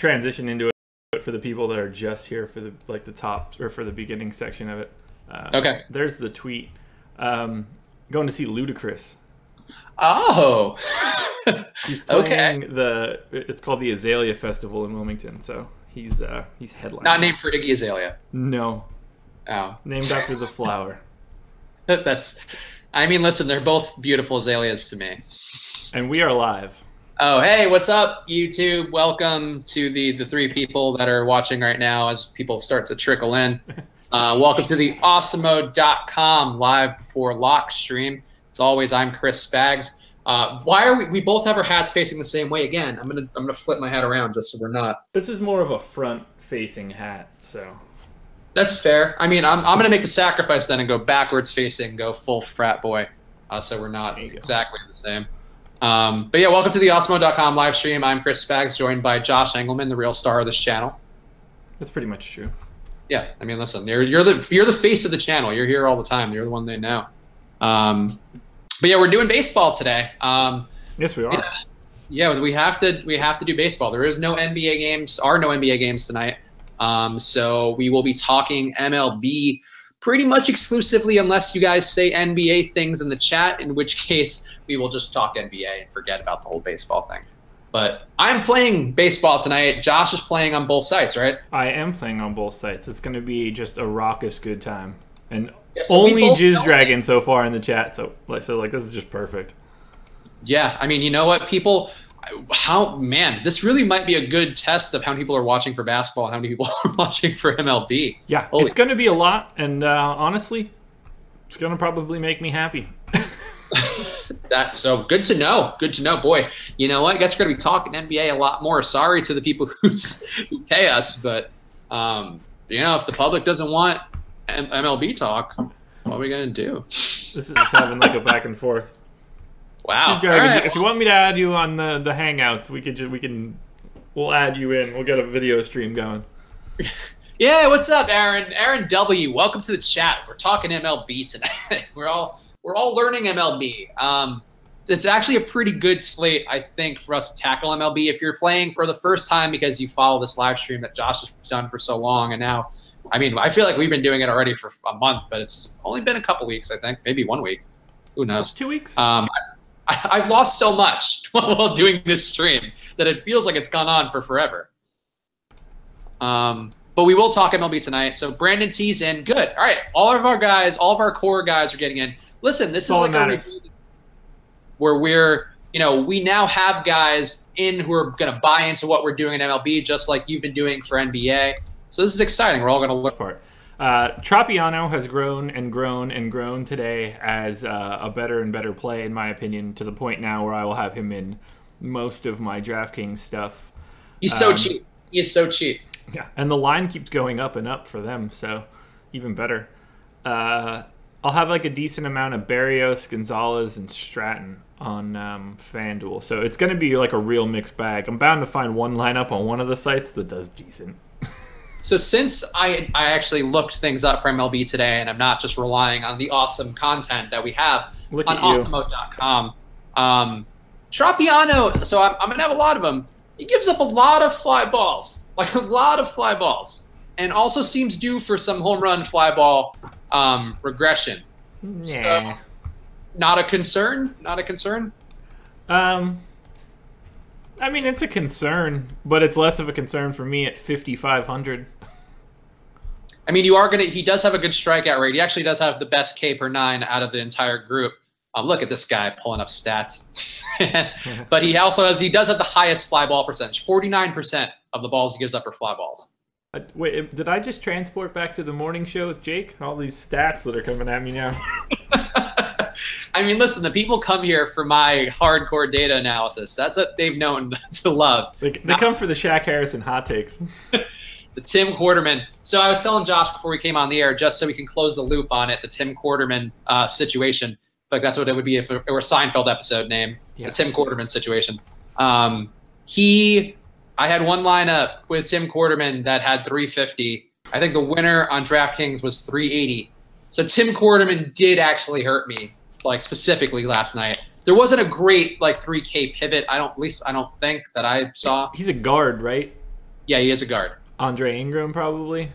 transition into it for the people that are just here for the top or for the beginning section of it. Okay. There's the tweet. Going to see Ludacris. Oh. He's playing it's called the Azalea Festival in Wilmington, so he's headlining. Not named for Iggy Azalea. No. Oh. Named after the flower. I mean, listen, they're both beautiful azaleas to me. And we are live. Oh, hey, what's up, YouTube? Welcome to the three people that are watching right now as people start to trickle in. Welcome to the awesemo.com live before lock stream. As always, I'm Chris Spags. Why are we both have our hats facing the same way again? I'm gonna flip my hat around just so we're not. This is more of a front-facing hat, so. That's fair. I mean, I'm gonna make the sacrifice then and go backwards facing, go full frat boy, so we're not exactly the same. But yeah, welcome to the awesemo.com live stream. I'm Chris Spags, joined by Josh Engelman, the real star of this channel. That's pretty much true. Yeah, I mean, listen, you're the face of the channel. You're here all the time. You're the one they know. But yeah, we're doing baseball today. Yes, we are. Yeah, we have to do baseball. There is no NBA games. Are no NBA games tonight. So we will be talking MLB pretty much exclusively unless you guys say NBA things in the chat, in which case we will just talk NBA and forget about the whole baseball thing. But I'm playing baseball tonight. Josh is playing on both sites, right? I am playing on both sites. It's going to be just a raucous good time. And yeah, so only Jizz Dragon so far in the chat. So this is just perfect. Yeah, I mean, you know what, people... this really might be a good test of how many people are watching for basketball and how many people are watching for MLB. Yeah, it's going to be a lot, and honestly, it's going to probably make me happy. That's so good to know. Good to know, boy. You know what? I guess we're going to be talking NBA a lot more. Sorry to the people who pay us, but you know, if the public doesn't want MLB talk, what are we going to do? This is just having like a back and forth. Wow. Right. If you want me to add you on the Hangouts, we'll add you in. We'll get a video stream going. Yeah, what's up, Aaron? Aaron W. Welcome to the chat. We're talking MLB tonight. We're all learning MLB. It's actually a pretty good slate, I think, for us to tackle MLB. If you're playing for the first time because you follow this live stream that Josh has done for so long, and now, I mean, I feel like we've been doing it already for a month, but it's only been a couple weeks, I think, maybe 1 week. Who knows? 2 weeks. I've lost so much while doing this stream that it feels like it's gone on for forever. But we will talk MLB tonight. So Brandon T's in. Good. All right. All of our guys, all of our core guys are getting in. Listen, this is like a review where we now have guys in who are going to buy into what we're doing in MLB, just like you've been doing for NBA. So this is exciting. We're all going to learn. Tropiano has grown and grown and grown today as a better and better play, in my opinion, to the point now where I will have him in most of my DraftKings stuff. He's so cheap. He is so cheap. Yeah, and the line keeps going up and up for them, so even better. I'll have like a decent amount of Barrios, Gonzalez, and Stratton on FanDuel, so it's going to be like a real mixed bag. I'm bound to find one lineup on one of the sites that does decent. So since I actually looked things up for MLB today, and I'm not just relying on the awesome content that we have on awesemo.com, Tropiano, so I'm going to have a lot of them. He gives up a lot of fly balls, like a lot of fly balls, and also seems due for some home run fly ball regression. Yeah. So, not a concern? Not a concern? I mean, it's a concern, but it's less of a concern for me at 5,500. I mean, he does have a good strikeout rate. He actually does have the best K per 9 out of the entire group. Look at this guy pulling up stats. But he does have the highest fly ball percentage. 49% of the balls he gives up are fly balls. Wait, did I just transport back to the morning show with Jake? All these stats that are coming at me now. I mean, listen, the people come here for my hardcore data analysis. That's what they've known to love. They come for the Shaq Harrison hot takes. The Tim Quarterman. So I was telling Josh before we came on the air, just so we can close the loop on it, the Tim Quarterman situation. Like that's what it would be if it were a Seinfeld episode name. Yeah. The Tim Quarterman situation. I had one lineup with Tim Quarterman that had 350. I think the winner on DraftKings was 380. So Tim Quarterman did actually hurt me, like specifically last night. There wasn't a great like 3K pivot. I don't think that I saw. He's a guard, right? Yeah, he is a guard. Andre Ingram, probably.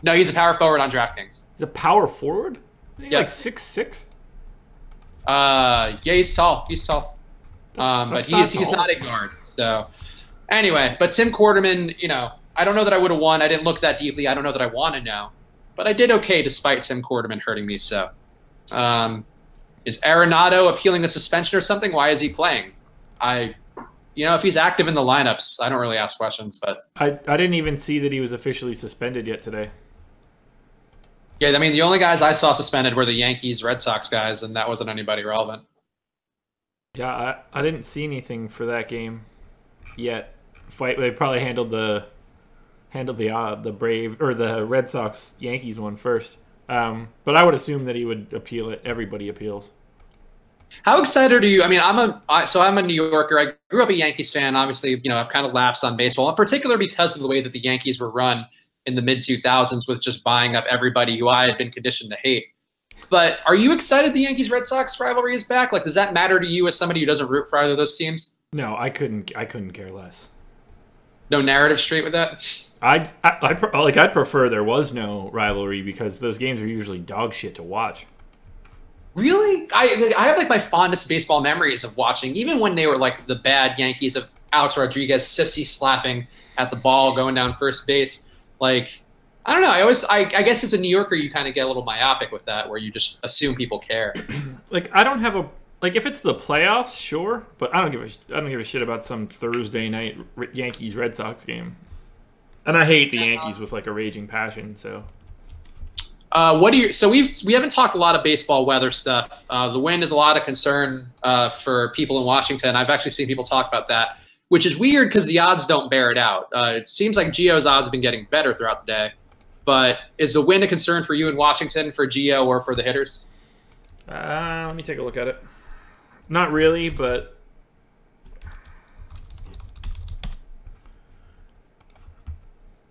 No, he's a power forward on DraftKings. He's a power forward? Yeah. Like 6'6"? Yeah, he's tall. He's tall. But he's not a guard. So anyway, but Tim Quarterman, I don't know that I would have won. I didn't look that deeply. I don't know that I want to know. But I did okay despite Tim Quarterman hurting me. So is Arenado appealing to suspension or something? Why is he playing? If he's active in the lineups, I don't really ask questions. But I didn't even see that he was officially suspended yet today. Yeah, I mean, the only guys I saw suspended were the Yankees-Red Sox guys, and that wasn't anybody relevant. Yeah, I didn't see anything for that game yet. They probably handled the Brave or the Red Sox Yankees one first. But I would assume that he would appeal it. Everybody appeals. How excited are you? I mean, I'm a New Yorker. I grew up a Yankees fan. Obviously, I've kind of lapsed on baseball, in particular because of the way that the Yankees were run in the mid-2000s with just buying up everybody who I had been conditioned to hate. But are you excited the Yankees-Red Sox rivalry is back? Like, does that matter to you as somebody who doesn't root for either of those teams? No, I couldn't care less. No narrative straight with that? I'd prefer there was no rivalry because those games are usually dog shit to watch. Really? I have like my fondest baseball memories of watching, even when they were like the bad Yankees of Alex Rodriguez sissy slapping at the ball going down first base. Like, I don't know. I guess as a New Yorker, you kind of get a little myopic with that, where you just assume people care. Like, I don't have if it's the playoffs, sure, but I don't give a shit about some Thursday night Yankees Red Sox game. And I hate the Yankees with like a raging passion. So, we haven't talked a lot of baseball weather stuff. The wind is a lot of concern for people in Washington. I've actually seen people talk about that, which is weird because the odds don't bear it out. It seems like Gio's odds have been getting better throughout the day. But is the wind a concern for you in Washington, for Gio, or for the hitters? Let me take a look at it. Not really, but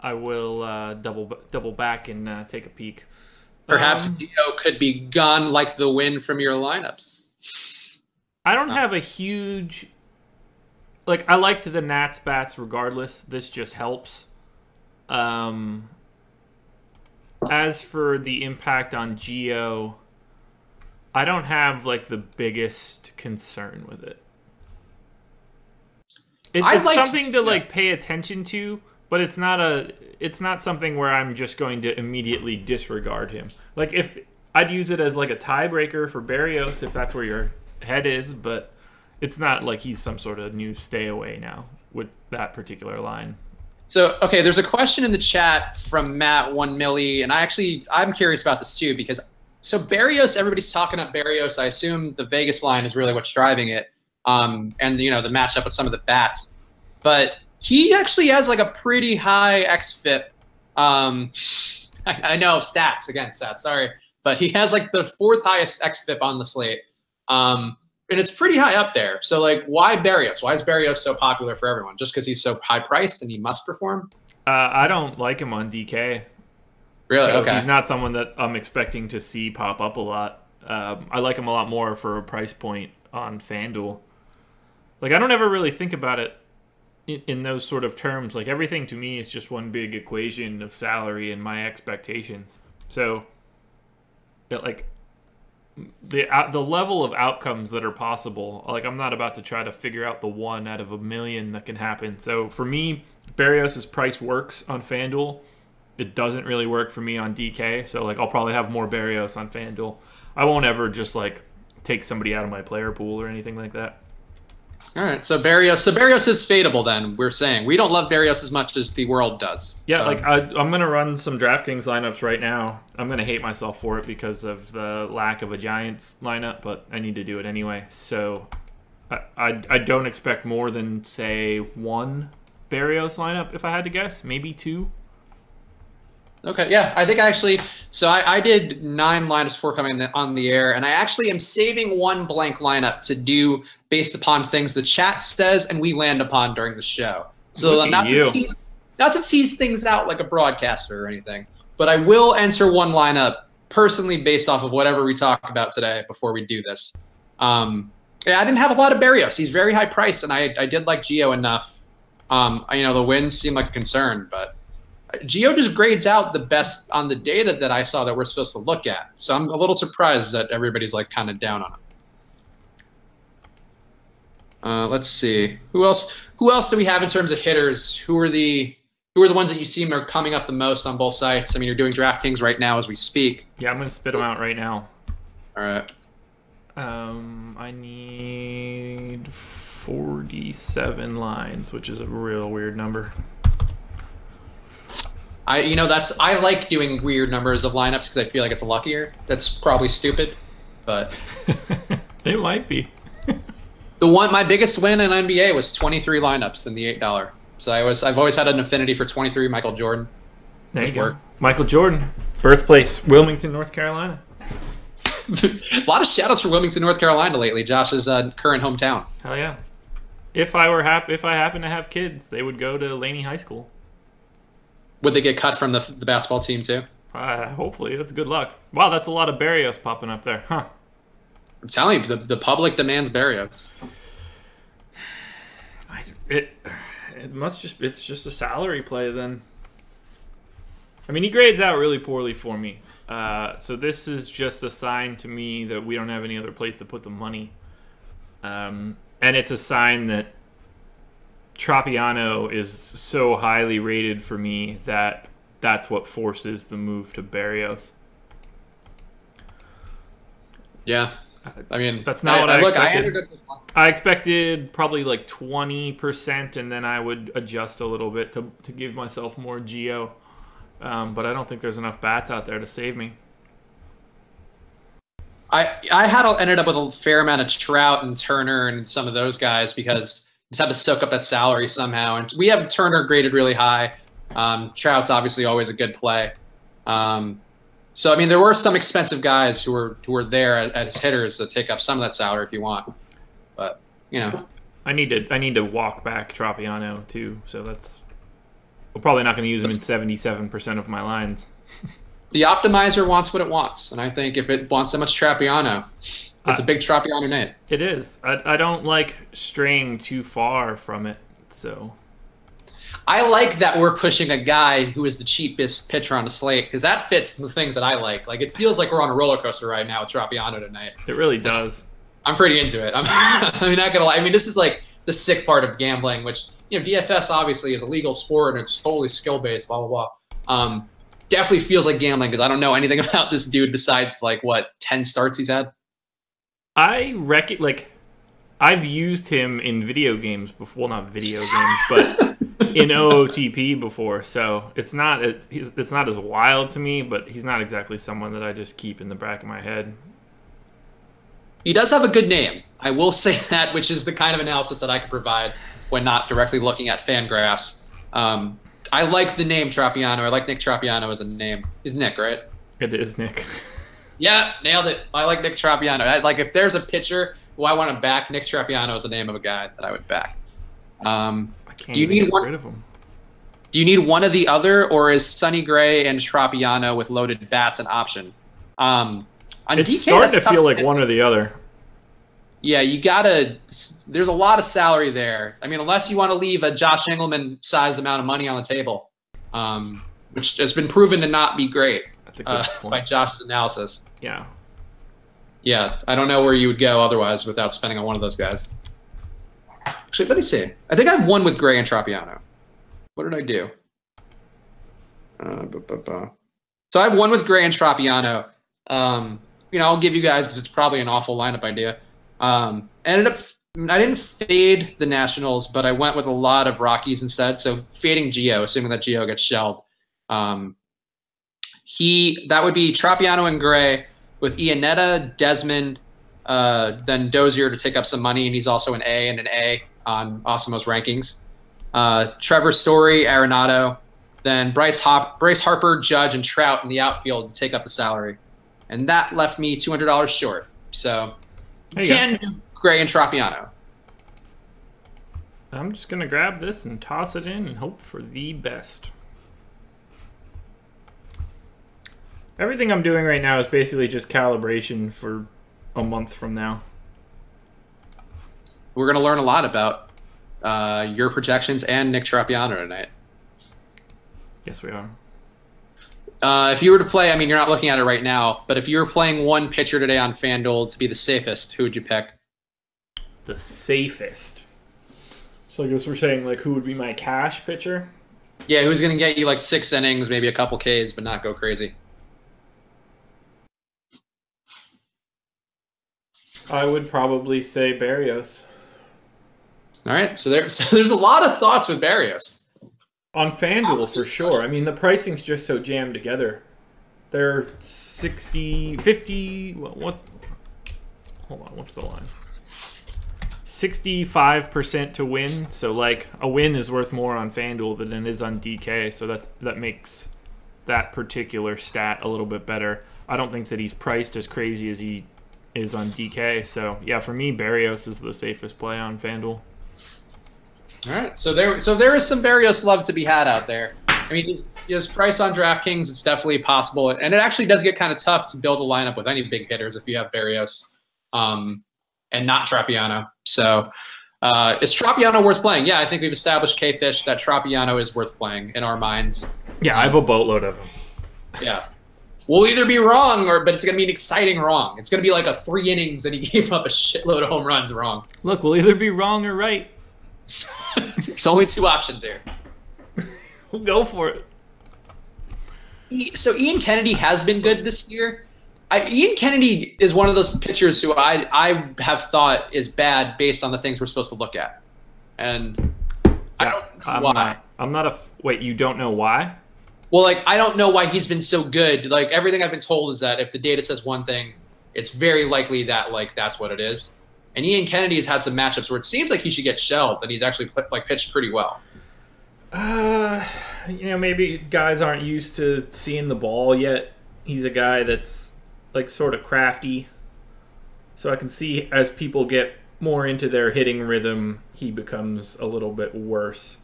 I will double back and take a peek. Perhaps Gio could be gone like the wind from your lineups. I don't have a huge... I liked the Nats bats regardless. This just helps. As for the impact on Gio, I don't have the biggest concern with it. It's something to pay attention to, but it's not something where I'm just going to immediately disregard him. If I'd use it as a tiebreaker for Berrios if that's where your head is, but it's not like he's some sort of new stay away now with that particular line. So, okay, there's a question in the chat from Matt1Millie, and I'm curious about this too, because Berrios, everybody's talking up Berrios. I assume the Vegas line is really what's driving it, and the matchup with some of the bats. But he actually has a pretty high xFIP. I know stats, sorry, but he has the fourth highest xFIP on the slate. And it's pretty high up there. So, why Berrios? Why is Berrios so popular for everyone? Just because he's so high-priced and he must perform? I don't like him on DK. Really? So okay. He's not someone that I'm expecting to see pop up a lot. I like him a lot more for a price point on FanDuel. I don't ever really think about it in those sort of terms. Everything to me is just one big equation of salary and my expectations. So, the level of outcomes that are possible, I'm not about to try to figure out the one out of a million that can happen. So for me, Berrios' price works on FanDuel. It doesn't really work for me on DK. So I'll probably have more Berrios on FanDuel. I won't ever just take somebody out of my player pool or anything like that. All right, so Berrios is fadeable then, we're saying. We don't love Berrios as much as the world does. Yeah, so. I'm going to run some DraftKings lineups right now. I'm going to hate myself for it because of the lack of a Giants lineup, but I need to do it anyway. So I don't expect more than, say, one Berrios lineup, if I had to guess. Maybe two. Okay, yeah, I think I did 9 lineups before coming on the air, and I actually am saving one blank lineup to do based upon things the chat says and we land upon during the show. So not to tease things out like a broadcaster or anything, but I will enter one lineup personally based off of whatever we talk about today before we do this. Yeah, I didn't have a lot of Berrios. He's very high priced, and I did like Gio enough The wins seem like a concern, but Gio just grades out the best on the data that I saw that we're supposed to look at. So I'm a little surprised that everybody's like kind of down on him. Let's see. Who else do we have in terms of hitters? Who are the ones that you seem are coming up the most on both sites? I mean, you're doing DraftKings right now as we speak. Yeah, I'm gonna spit them out right now. All right. I need 47 lines, which is a real weird number. I like doing weird numbers of lineups because I feel like it's luckier. That's probably stupid, but it might be. My biggest win in NBA was 23 lineups in the $8. So I've always had an affinity for 23 Michael Jordan. There you go. Michael Jordan, birthplace, Wilmington, North Carolina. A lot of shout outs for Wilmington, North Carolina lately. Josh's current hometown. Hell yeah! If I happen to have kids, they would go to Laney High School. Would they get cut from the basketball team too? Hopefully, that's good luck. Wow, that's a lot of Barrios popping up there, huh? I'm telling you, the public demands Barrios. It's just a salary play then. I mean, he grades out really poorly for me. So this is just a sign to me that we don't have any other place to put the money. And it's a sign that Tropiano is so highly rated for me that that's what forces the move to Barrios. Yeah. I mean, that's not what I expected. I expected probably like 20%, and then I would adjust a little bit to give myself more Geo. But I don't think there's enough bats out there to save me. I ended up with a fair amount of Trout and Turner and some of those guys because just had to soak up that salary somehow. And we have Turner graded really high. Trout's obviously always a good play. So I mean, there were some expensive guys who were there as hitters that take up some of that salary if you want. But I need to walk back Tropiano too. So we're probably not going to use him in 77% of my lines. The optimizer wants what it wants, and I think if it wants so much Tropiano, it's a big Tropiano name. It is. I don't like straying too far from it, so. I like that we're pushing a guy who is the cheapest pitcher on the slate because that fits the things that I like. Like, it feels like we're on a roller coaster right now with Tropiano tonight. It really does. I'm pretty into it. I'm not gonna lie. I mean, this is like the sick part of gambling, which DFS obviously is a legal sport and it's totally skill based. Blah blah blah. Definitely feels like gambling because I don't know anything about this dude besides like what 10 starts he's had. I reckon I've used him in video games before. Well, not video games, but in OOTP before. So it's not as wild to me, but he's not exactly someone that I just keep in the back of my head. He does have a good name. I will say that, which is the kind of analysis that I can provide when not directly looking at fan graphs. I like the name Tropiano. I like Nick Tropiano as a name. He's Nick, right? It is Nick. Yeah, nailed it. I like Nick Tropiano. Like if there's a pitcher who I want to back, Nick Tropiano is the name of a guy that I would back. Do you need one? Do you need one or the other, or is Sonny Gray and Tropiano with loaded bats an option? On it's DK, starting to feel like one or the other. Yeah, you gotta. There's a lot of salary there. I mean, unless you want to leave a Josh Engelman-sized amount of money on the table, which has been proven to not be great. That's a good point. By Josh's analysis. Yeah. Yeah, I don't know where you would go otherwise without spending on one of those guys. Actually, let me see. I think I have one with Gray and Tropiano. What did I do? So I have one with Gray and Tropiano. I'll give you guys because it's probably an awful lineup idea. I didn't fade the Nationals, but I went with a lot of Rockies instead. So fading Gio, assuming that Gio gets shelled. That would be Tropiano and Gray with Iannetta, Desmond, then Dozier to take up some money, and he's also an A on Awesomos rankings. Trevor Story, Arenado, then Bryce Harper, Judge, and Trout in the outfield to take up the salary. And that left me $200 short. So you can do Gray and Tropiano. I'm just going to grab this and toss it in and hope for the best. Everything I'm doing right now is basically just calibration for a month from now. We're going to learn a lot about your projections and Nick Tropiano tonight. Yes, we are. If you were to play, I mean, you're not looking at it right now, but if you were playing one pitcher today on FanDuel to be the safest, who would you pick? The safest. So I guess we're saying, like, who would be my cash pitcher? Yeah, who's going to get you like 6 innings, maybe a couple Ks, but not go crazy? I would probably say Berrios. All right, so there's a lot of thoughts with Berrios. On FanDuel, for sure. I mean, the pricing's just so jammed together. They're 60, 50, what? Hold on, what's the line? 65% to win. So, like, a win is worth more on FanDuel than it is on DK. So that makes that particular stat a little bit better. I don't think that he's priced as crazy as he is on DK. So, yeah, for me, Berrios is the safest play on FanDuel. All right, so there is some Berrios love to be had out there. I mean, his price on DraftKings, it's definitely possible, and it actually does get kind of tough to build a lineup with any big hitters if you have Berrios and not Tropiano. So, is Tropiano worth playing? Yeah, I think we've established K-Fish that Tropiano is worth playing in our minds. Yeah, I have a boatload of them. Yeah. We'll either be wrong, but it's going to be an exciting wrong. It's going to be like a 3 innings and he gave up a shitload of home runs wrong. Look, we'll either be wrong or right. There's only 2 options here. We'll go for it. So Ian Kennedy has been good this year. Ian Kennedy is one of those pitchers who I have thought is bad based on the things we're supposed to look at. And I don't know why. Wait, you don't know why? Well, like, I don't know why he's been so good. Like, everything I've been told is that if the data says one thing, it's very likely that, like, that's what it is. And Ian Kennedy has had some matchups where it seems like he should get shelled, but he's actually pitched pretty well. Maybe guys aren't used to seeing the ball yet. He's a guy that's like sort of crafty. So I can see as people get more into their hitting rhythm, he becomes a little bit worse.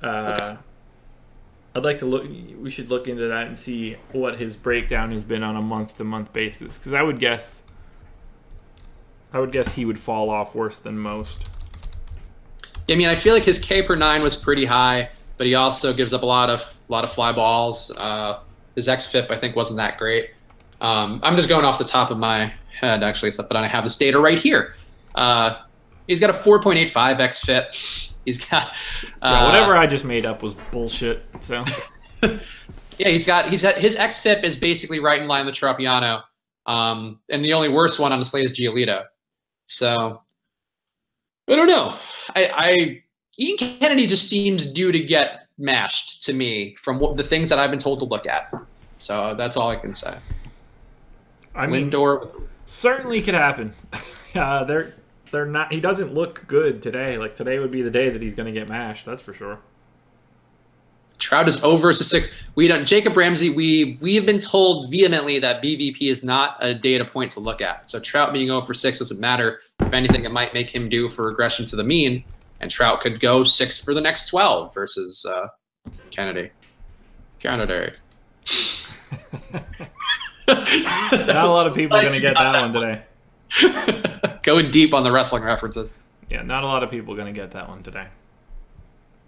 Okay. I'd like to look. We should look into that and see what his breakdown has been on a month-to-month basis, because I would guess he would fall off worse than most. I mean, I feel like his K per 9 was pretty high, but he also gives up a lot of fly balls. His xFIP, I think, wasn't that great. I'm just going off the top of my head, actually, but I have this data right here. He's got a 4.85 xFIP. He's got whatever I just made up was bullshit. So yeah, he's got his xFIP is basically right in line with Tropiano, and the only worst one on the slate is Giolito. So I don't know. Ian Kennedy just seems due to get mashed to me from the things that I've been told to look at. So that's all I can say. I mean, Lindor certainly could happen. They're not. He doesn't look good today. Like, today would be the day that he's going to get mashed. That's for sure. Trout is 0 versus 6. Jacob Ramsey. We have been told vehemently that BVP is not a data point to look at. So Trout being 0 for 6 doesn't matter. If anything, it might make him due for regression to the mean. And Trout could go 6 for the next 12 versus Kennedy. Not a lot of people are going to get that one today. Going deep on the wrestling references. Yeah, not a lot of people are going to get that one today.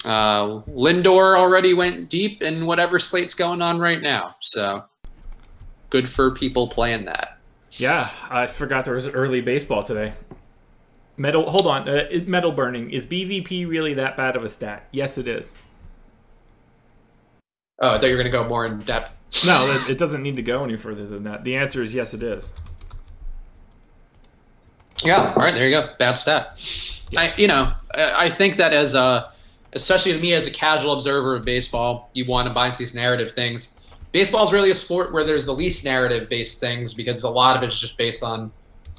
Lindor already went deep in whatever slate's going on right now. So good for people playing that. Yeah, I forgot there was early baseball today. Hold on. Metal burning. Is BVP really that bad of a stat? Yes, it is. Oh, I thought you were going to go more in depth. No, it doesn't need to go any further than that. The answer is yes, it is. Yeah, all right, there you go. Bad stat. Yeah. I think that especially to me as a casual observer of baseball, you want to buy into these narrative things. Baseball is really a sport where there's the least narrative-based things because a lot of it is just based on,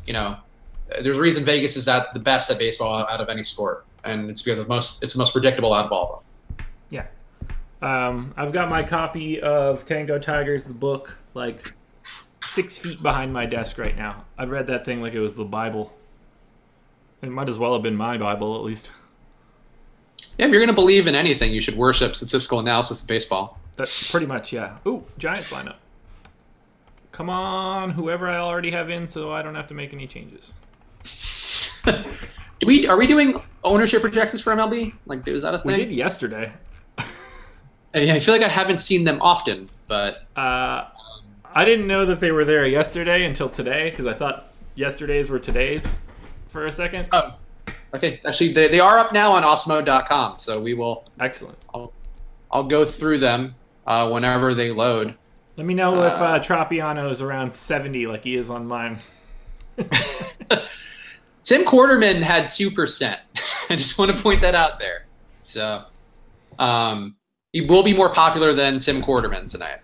there's a reason Vegas is the best at baseball out of any sport, and it's because it's the most predictable out of all of them. Yeah. I've got my copy of Tango Tigers, the book, like 6 feet behind my desk right now. I've read that thing like it was the Bible. It might as well have been my Bible, at least. Yeah, if you're going to believe in anything, you should worship statistical analysis of baseball. That's pretty much, yeah. Ooh, Giants lineup. Come on, whoever I already have in, so I don't have to make any changes. Are we doing ownership projections for MLB? Like, is that a thing? We did yesterday. I feel like I haven't seen them often, but I didn't know that they were there yesterday until today because I thought yesterday's were today's for a second. Oh, okay. Actually, they are up now on Osmo.com, so we will. Excellent. I'll go through them whenever they load. Let me know if Tropiano is around 70 like he is on mine. Tim Quarterman had 2%. I just want to point that out there. So he will be more popular than Tim Quarterman tonight.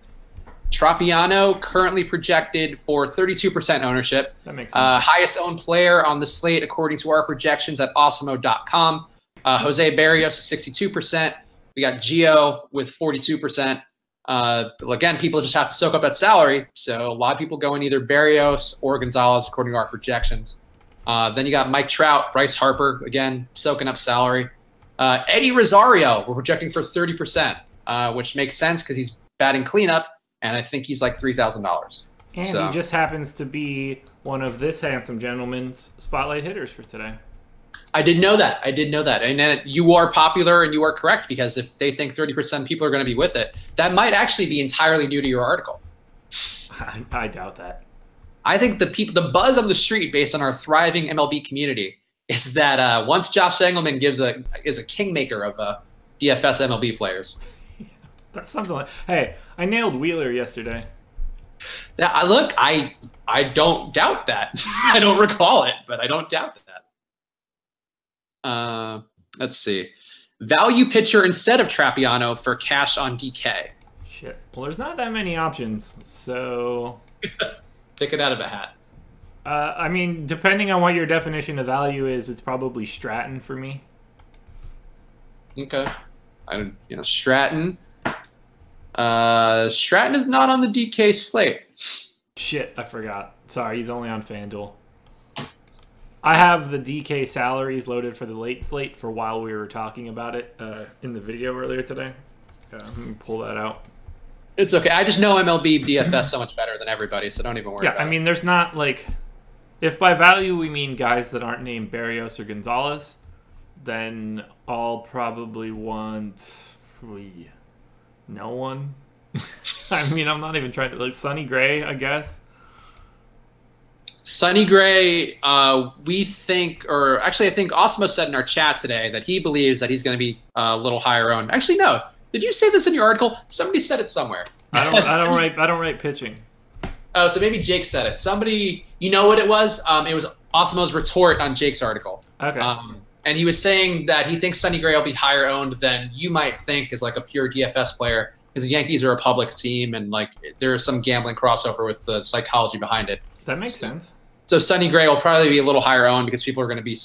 Tropiano currently projected for 32% ownership. That makes sense. Highest owned player on the slate according to our projections at Osmo.com. Jose Barrios 62%. We got Gio with 42%. Again, people just have to soak up that salary. So a lot of people go in either Barrios or Gonzalez according to our projections. Then you got Mike Trout, Bryce Harper, again, soaking up salary. Eddie Rosario, we're projecting for 30%, which makes sense because he's batting cleanup, and I think he's like $3,000. And he just happens to be one of this handsome gentleman's spotlight hitters for today. I did know that. And then you are popular and you are correct because if they think 30% people are going to be with it, that might actually be entirely new to your article. I doubt that. I think the buzz on the street based on our thriving MLB community is that once Josh Engelman is a kingmaker of DFS MLB players. That's something like, hey, I nailed Wheeler yesterday. Yeah, look, I don't doubt that. I don't recall it, but I don't doubt that. Let's see. Value pitcher instead of Tropiano for cash on DK. Shit. Well, there's not that many options, so pick it out of a hat. I mean, depending on what your definition of value is, it's probably Stratton for me. Okay. Stratton. Stratton is not on the DK slate. Shit, I forgot. Sorry, he's only on FanDuel. I have the DK salaries loaded for the late slate for while we were talking about it in the video earlier today. Let me pull that out. It's okay. I just know MLB DFS so much better than everybody, so don't even worry about it. Yeah, I mean, there's not, like... If by value we mean guys that aren't named Barrios or Gonzalez, then I'll probably want... No one. I mean, I'm not even trying to... Like, Sonny Gray, I guess. Sonny Gray, we think... Or actually, I think Osmo said in our chat today that he believes that he's going to be a little higher owned. Actually, no. Did you say this in your article? Somebody said it somewhere. I don't write pitching. Oh, so maybe Jake said it. Somebody, you know what it was? It was Osmo's retort on Jake's article. Okay. And he was saying that he thinks Sonny Gray will be higher owned than you might think as like a pure DFS player because the Yankees are a public team and like there is some gambling crossover with the psychology behind it. That makes sense. So Sonny Gray will probably be a little higher owned because people are going to be,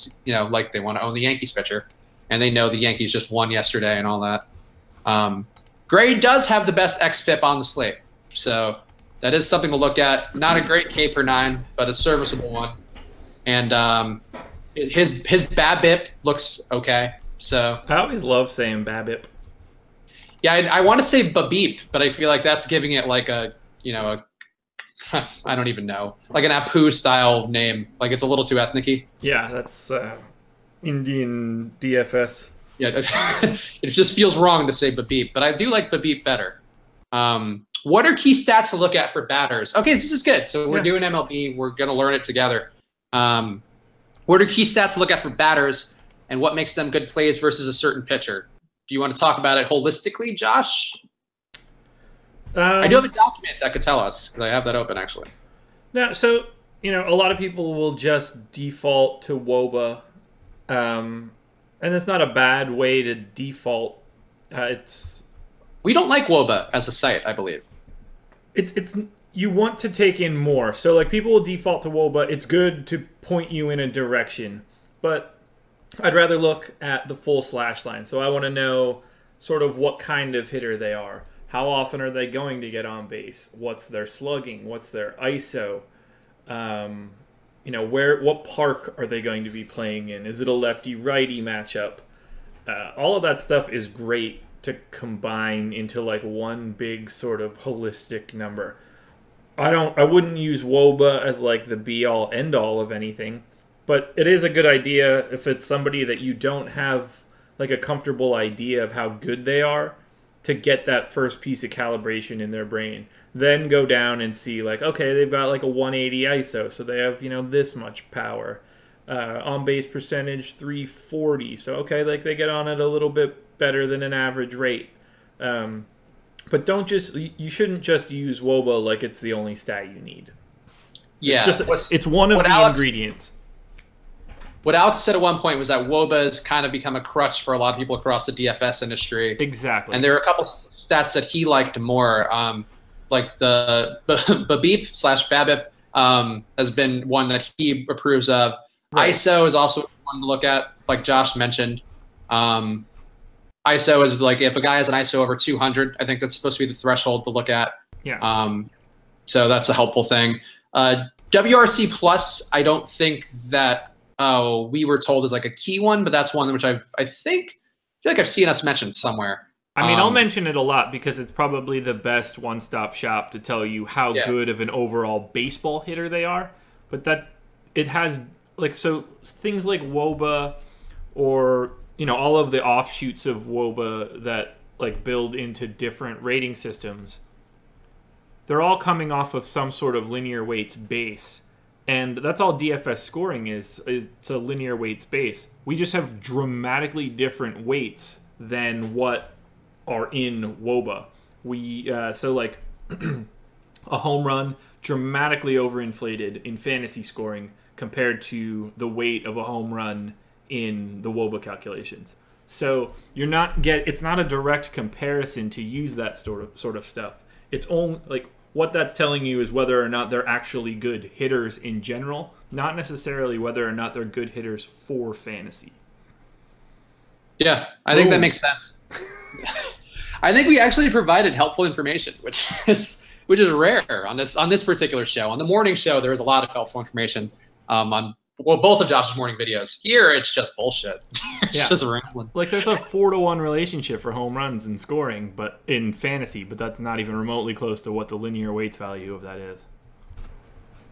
like they want to own the Yankees pitcher and they know the Yankees just won yesterday and all that. Gray does have the best xFIP on the slate. So that is something to look at. Not a great K per 9, but a serviceable one. And his BABIP looks okay. So I always love saying BABIP. Yeah, I want to say Babeep, but I feel like that's giving it like a I don't even know, like an Apu style name. Like it's a little too ethnic-y. Yeah, that's Indian DFS. Yeah, it just feels wrong to say Babeep, but I do like Babeep better. What are key stats to look at for batters? Okay, this is good. So we're doing MLB. We're going to learn it together. What are key stats to look at for batters and what makes them good plays versus a certain pitcher? Do you want to talk about it holistically, Josh? I do have a document that could tell us because I have that open actually. No, so, a lot of people will just default to WOBA. And it's not a bad way to default. We don't like WOBA as a site, I believe. It's you want to take in more. So like people will default to WOBA. It's good to point you in a direction, but I'd rather look at the full slash line. So I want to know sort of what kind of hitter they are. How often are they going to get on base? What's their slugging? What's their ISO? What park are they going to be playing in? Is it a lefty-righty matchup? All of that stuff is great to combine into like one big sort of holistic number. I wouldn't use WOBA as like the be-all, end-all of anything. But it is a good idea if it's somebody that you don't have like a comfortable idea of how good they are to get that first piece of calibration in their brain. Then go down and see like, okay, they've got like a 180 ISO, so they have, this much power. On base percentage 340, so okay, like they get on it a little bit better than an average rate. But you shouldn't just use WOBA like it's the only stat you need. Yeah, it's one of the ingredients. What Alex said at one point was that WOBA has kind of become a crutch for a lot of people across the DFS industry. Exactly. And there are a couple stats that he liked more, like the BABIP has been one that he approves of. Right. ISO is also one to look at, like Josh mentioned. ISO is like if a guy has an ISO over 200, I think that's supposed to be the threshold to look at. Yeah. So that's a helpful thing. WRC plus, I don't think that we were told is like a key one, but that's one which I feel like I've seen us mention somewhere. I mean, I'll mention it a lot because it's probably the best one-stop shop to tell you how good of an overall baseball hitter they are. But that it has so things like WOBA or all of the offshoots of WOBA that like build into different rating systems. They're all coming off of some sort of linear weights base. And that's all DFS scoring is. It's a linear weights base. We just have dramatically different weights than what are in WOBA. So like a home run dramatically overinflated in fantasy scoring compared to the weight of a home run in the WOBA calculations. So it's not a direct comparison to use that sort of stuff. It's only like what that's telling you is whether or not they're actually good hitters in general, not necessarily whether or not they're good hitters for fantasy. Yeah, I think that makes sense. I think we actually provided helpful information, which is rare on this particular show. On the morning show, there was a lot of helpful information on both of Josh's morning videos. Here, it's just bullshit. It's just rambling. Like there's a 4-to-1 relationship for home runs and scoring, but in fantasy, but that's not even remotely close to what the linear weights value of that is.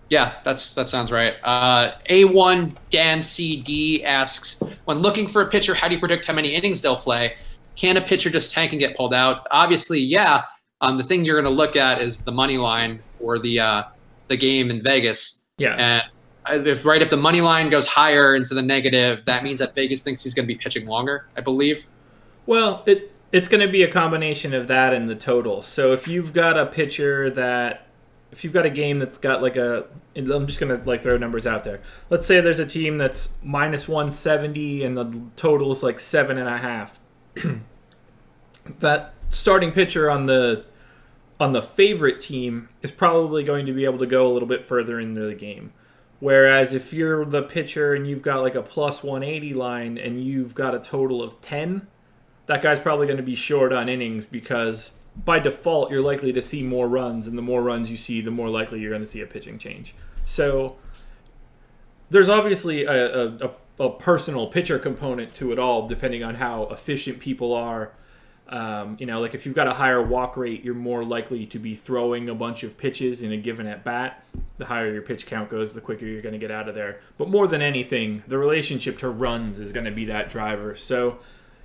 Yeah, that sounds right. A1 Dan CD asks, when looking for a pitcher, how do you predict how many innings they'll play? Can a pitcher just tank and get pulled out? Obviously, yeah. The thing you're going to look at is the money line for the game in Vegas. Yeah. And if the money line goes higher into the negative, that means that Vegas thinks he's going to be pitching longer, I believe. Well, it's going to be a combination of that and the total. So if you've got a game that's got I'm just going to throw numbers out there. Let's say there's a team that's minus 170 and the total is like 7.5. That starting pitcher on the favorite team is probably going to be able to go a little bit further into the game. Whereas if you're the pitcher and you've got like a plus 180 line and you've got a total of 10, that guy's probably going to be short on innings because by default you're likely to see more runs, and the more runs you see, the more likely you're going to see a pitching change. So there's obviously a personal pitcher component to it all, depending on how efficient people are. Like if you've got a higher walk rate, you're more likely to be throwing a bunch of pitches in a given at bat. The higher your pitch count goes, the quicker you're going to get out of there. But more than anything, the relationship to runs is going to be that driver. So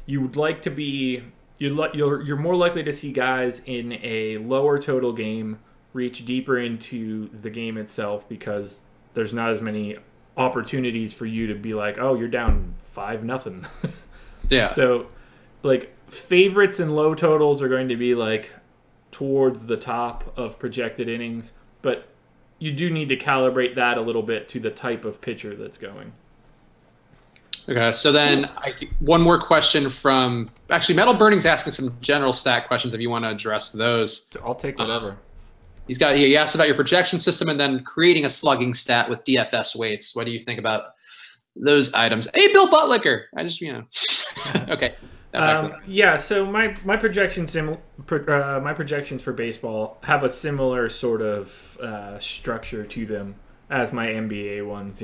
you would like to be you're more likely to see guys in a lower total game reach deeper into the game itself because there's not as many opportunities for you to be like, oh, you're down 5-0. Yeah. So like favorites and low totals are going to be like towards the top of projected innings, but you do need to calibrate that a little bit to the type of pitcher that's going. Okay, so then one more question from Metal Burning's asking some general stat questions if you want to address those. I'll take whatever. He asked about your projection system and then creating a slugging stat with DFS weights. What do you think about those items? Hey, Bill Buttlicker. Okay. So my projections for baseball have a similar sort of structure to them as my NBA ones.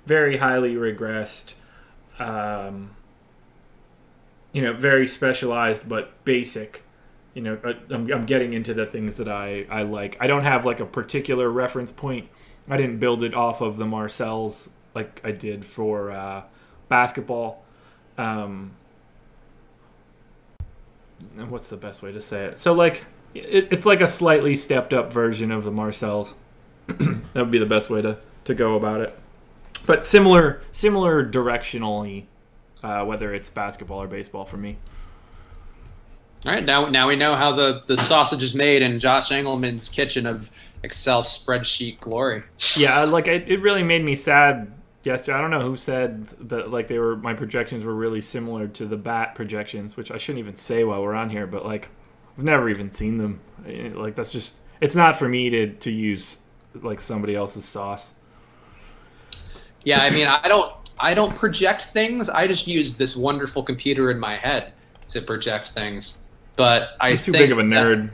Very highly regressed, very specialized but basic. I'm getting into the things that I like. I don't have like a particular reference point. I didn't build it off of the Marcel's like I did for basketball. And what's the best way to say it? So like it's like a slightly stepped up version of the Marcells. That would be the best way to go about it. But similar directionally, whether it's basketball or baseball for me. All right, now we know how the sausage is made in Josh Engelman's kitchen of Excel spreadsheet glory. Yeah, like it really made me sad yesterday. I don't know who said that like my projections were really similar to the bat projections, which I shouldn't even say while we're on here, but like I've never even seen them. Like that's just, it's not for me to use like somebody else's sauce. Yeah, I mean, I don't project things. I just use this wonderful computer in my head to project things. But I'm too big of a nerd.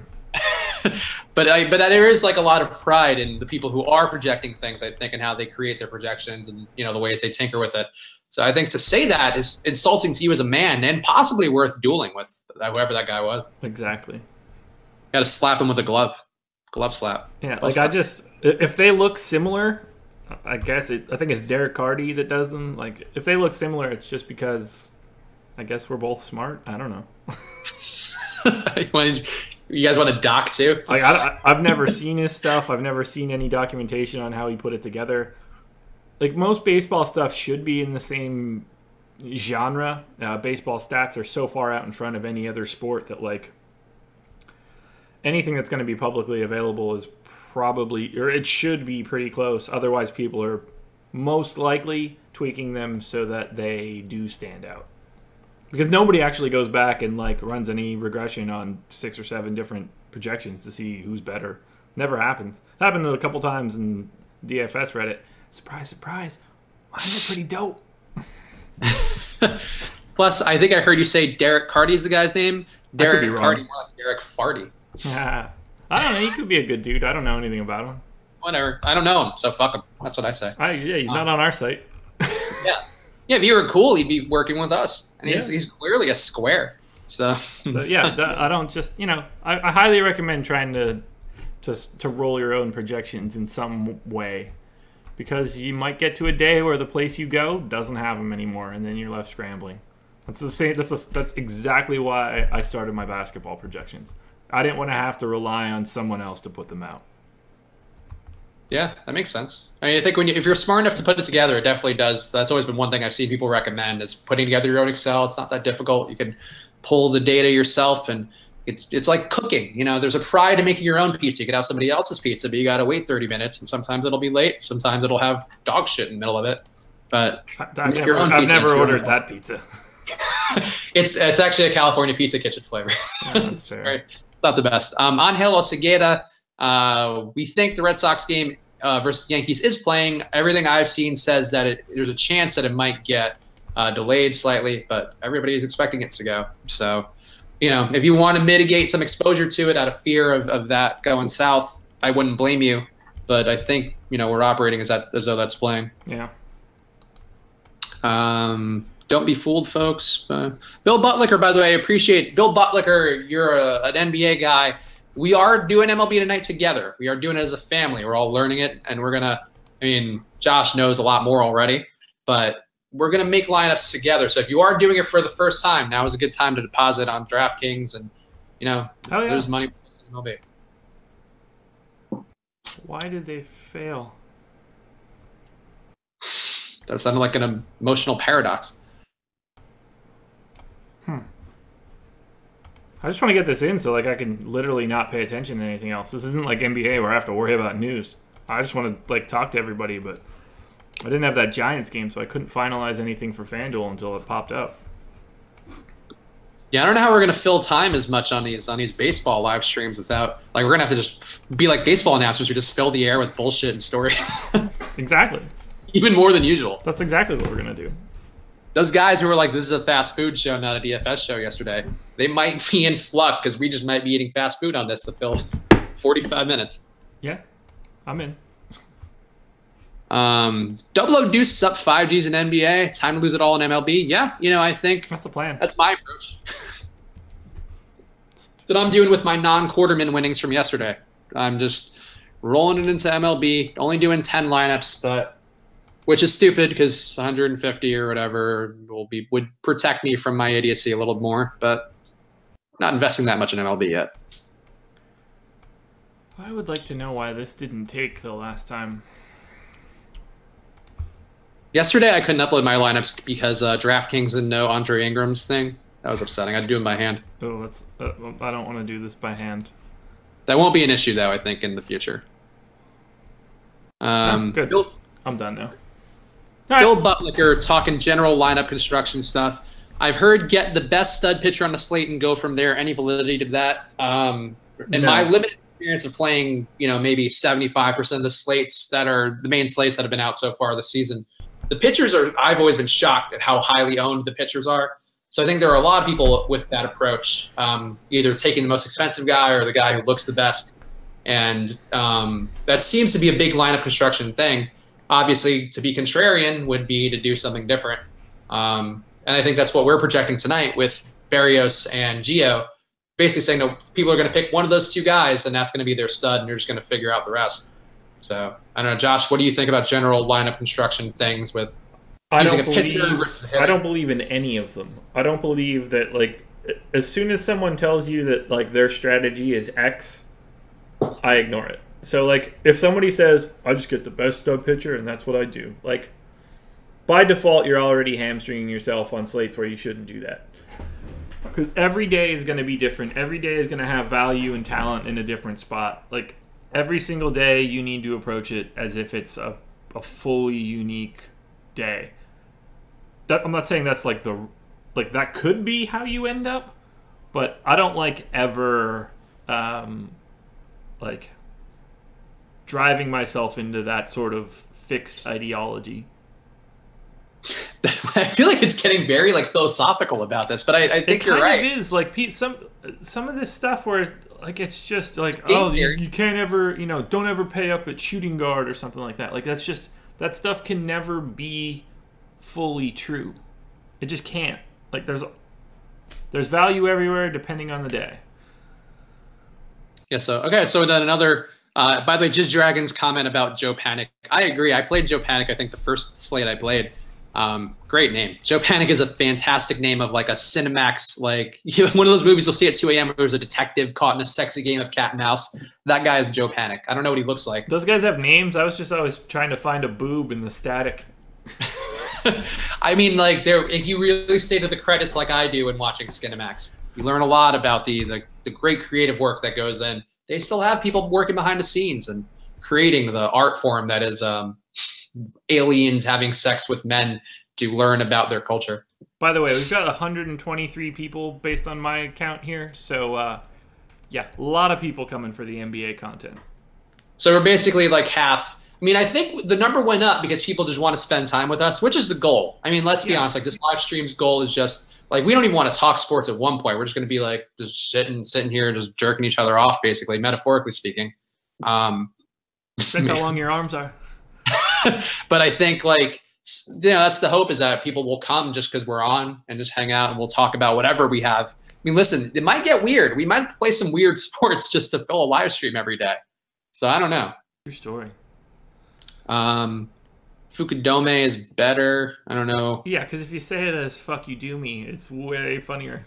but there is like a lot of pride in the people who are projecting things, I think, and how they create their projections and, you know, the ways they tinker with it. So I think to say that is insulting to you as a man and possibly worth dueling with whoever that guy was. Exactly. Got to slap him with a glove slap. Yeah, like if they look similar, I guess I think it's Derek Carty that does them. Like if they look similar, it's just because I guess we're both smart. I don't know. You guys want to dock too? Like I've never seen his stuff. I've never seen any documentation on how he put it together. Like most baseball stuff should be in the same genre. Baseball stats are so far out in front of any other sport that like anything that's going to be publicly available is probably, or it should be pretty close. Otherwise, people are most likely tweaking them so that they do stand out. Because nobody actually goes back and like runs any regression on 6 or 7 different projections to see who's better. Never happens. It happened a couple times in DFS Reddit. Surprise, surprise. Mine are pretty dope. Plus, I think I heard you say Derek Carty is the guy's name. Derek Carty, more like Derek Farty. Yeah. I don't know. He could be a good dude. I don't know anything about him. Whatever. I don't know him, so fuck him. That's what I say. Yeah, he's not on our site. Yeah. Yeah, if he were cool, he'd be working with us. And he's clearly a square. So yeah, I don't just, you know, I highly recommend trying to roll your own projections in some way. Because you might get to a day where the place you go doesn't have them anymore, and then you're left scrambling. That's the same. That's exactly why I started my basketball projections. I didn't want to have to rely on someone else to put them out. Yeah, that makes sense. I mean, I think if you're smart enough to put it together, it definitely does. That's always been one thing I've seen people recommend is putting together your own Excel. It's not that difficult. You can pull the data yourself, and it's like cooking. You know, there's a pride in making your own pizza. You can have somebody else's pizza, but you got to wait 30 minutes, and sometimes it'll be late. Sometimes it'll have dog shit in the middle of it. But I've never ordered that pizza. It's actually a California Pizza Kitchen flavor. Yeah, that's fair. It's not the best. Angel Osegueda, we think the Red Sox game versus the Yankees is playing. Everything I've seen says that there's a chance that it might get delayed slightly, but everybody's expecting it to go. So, you know, if you want to mitigate some exposure to it out of fear of that going south, I wouldn't blame you. But I think, you know, we're operating as though that's playing. Yeah. Don't be fooled, folks. Bill Butlicker, by the way, I appreciate Bill Butlicker. You're an NBA guy. We are doing MLB tonight together. We are doing it as a family. We're all learning it, and we're gonna. I mean, Josh knows a lot more already, but we're gonna make lineups together. So if you are doing it for the first time, now is a good time to deposit on DraftKings, and you know, there's money for MLB. Why did they fail? That sounded like an emotional paradox. I just want to get this in so like I can literally not pay attention to anything else. This isn't like NBA where I have to worry about news. I just want to like talk to everybody, but I didn't have that Giants game, so I couldn't finalize anything for FanDuel until it popped up. Yeah, I don't know how we're gonna fill time as much on these baseball live streams without like we're gonna have to just be like baseball announcers who just fill the air with bullshit and stories. Exactly. Even more than usual. That's exactly what we're gonna do. Those guys who were like, this is a fast food show, not a DFS show yesterday, they might be in fluck because we just might be eating fast food on this to fill 45 minutes. Yeah, I'm in. Double O Deuce up 5Gs in NBA. Time to lose it all in MLB. Yeah, you know, I think that's the plan. That's my approach. That's what I'm doing with my non-quarterman winnings from yesterday. I'm just rolling it into MLB, only doing 10 lineups, but which is stupid because 150 or whatever would protect me from my idiocy a little more, but not investing that much in MLB yet. I would like to know why this didn't take the last time. Yesterday I couldn't upload my lineups because DraftKings didn't know Andre Ingram's thing. That was upsetting. I had to do it by hand. Oh, I don't want to do this by hand. That won't be an issue, though, I think, in the future. Good. I'm done now. Bill Butlicker talking general lineup construction stuff. I've heard get the best stud pitcher on the slate and go from there. Any validity to that? In my limited experience of playing, maybe 75% of the slates that are the main slates that have been out so far this season, the pitchers I've always been shocked at how highly owned the pitchers are. So I think there are a lot of people with that approach, either taking the most expensive guy or the guy who looks the best. And that seems to be a big lineup construction thing. Obviously, to be contrarian would be to do something different. And I think that's what we're projecting tonight with Berrios and Gio, basically saying no, people are going to pick one of those two guys, and that's going to be their stud, and you're just going to figure out the rest. So I don't know, Josh, what do you think about general lineup construction things with using a pitcher versus a hitter? I don't believe in any of them. I don't believe that, like, as soon as someone tells you that, like, their strategy is X, I ignore it. So, like, if somebody says, I just get the best stud pitcher and that's what I do, like, by default, you're already hamstringing yourself on slates where you shouldn't do that. Because every day is going to be different. Every day is going to have value and talent in a different spot. Like, every single day, you need to approach it as if it's a fully unique day. I'm not saying that's like that could be how you end up, but I don't like ever like driving myself into that sort of fixed ideology. I feel like it's getting very like philosophical about this, but I think you're right. It is like some of this stuff where like it's just like, oh, you can't ever, don't ever pay up at shooting guard or something like that. Like that's just, that stuff can never be fully true. It just can't. Like there's value everywhere depending on the day. Yeah. So okay. So then another. By the way, Just Dragon's comment about Joe Panic. I agree. I played Joe Panic. I think the first slate I played. Great name. Joe Panic is a fantastic name of like a Cinemax, like one of those movies you'll see at 2 a.m. where there's a detective caught in a sexy game of cat and mouse. That guy is Joe Panic. I don't know what he looks like. Those guys have names. I was always trying to find a boob in the static. I mean, like if you really stay to the credits like I do when watching Cinemax, you learn a lot about the great creative work that goes in. They still have people working behind the scenes and creating the art form that is aliens having sex with men to learn about their culture. By the way, we've got 123 people based on my count here. So, yeah, a lot of people coming for the NBA content. So we're basically like half. I mean, I think the number went up because people just want to spend time with us, which is the goal. I mean, let's be honest. Like this live stream's goal is just like we don't even want to talk sports at one point. We're just going to be like just sitting here, just jerking each other off, basically, metaphorically speaking. Depends how long your arms are. But I think like that's the hope, is that people will come just because we're on and just hang out and we'll talk about whatever we have. I mean, listen, it might get weird. We might play some weird sports just to fill a live stream every day. So I don't know. Your story. Fukudome is better. I don't know. Yeah, because if you say it as "fuck you do me," it's way funnier.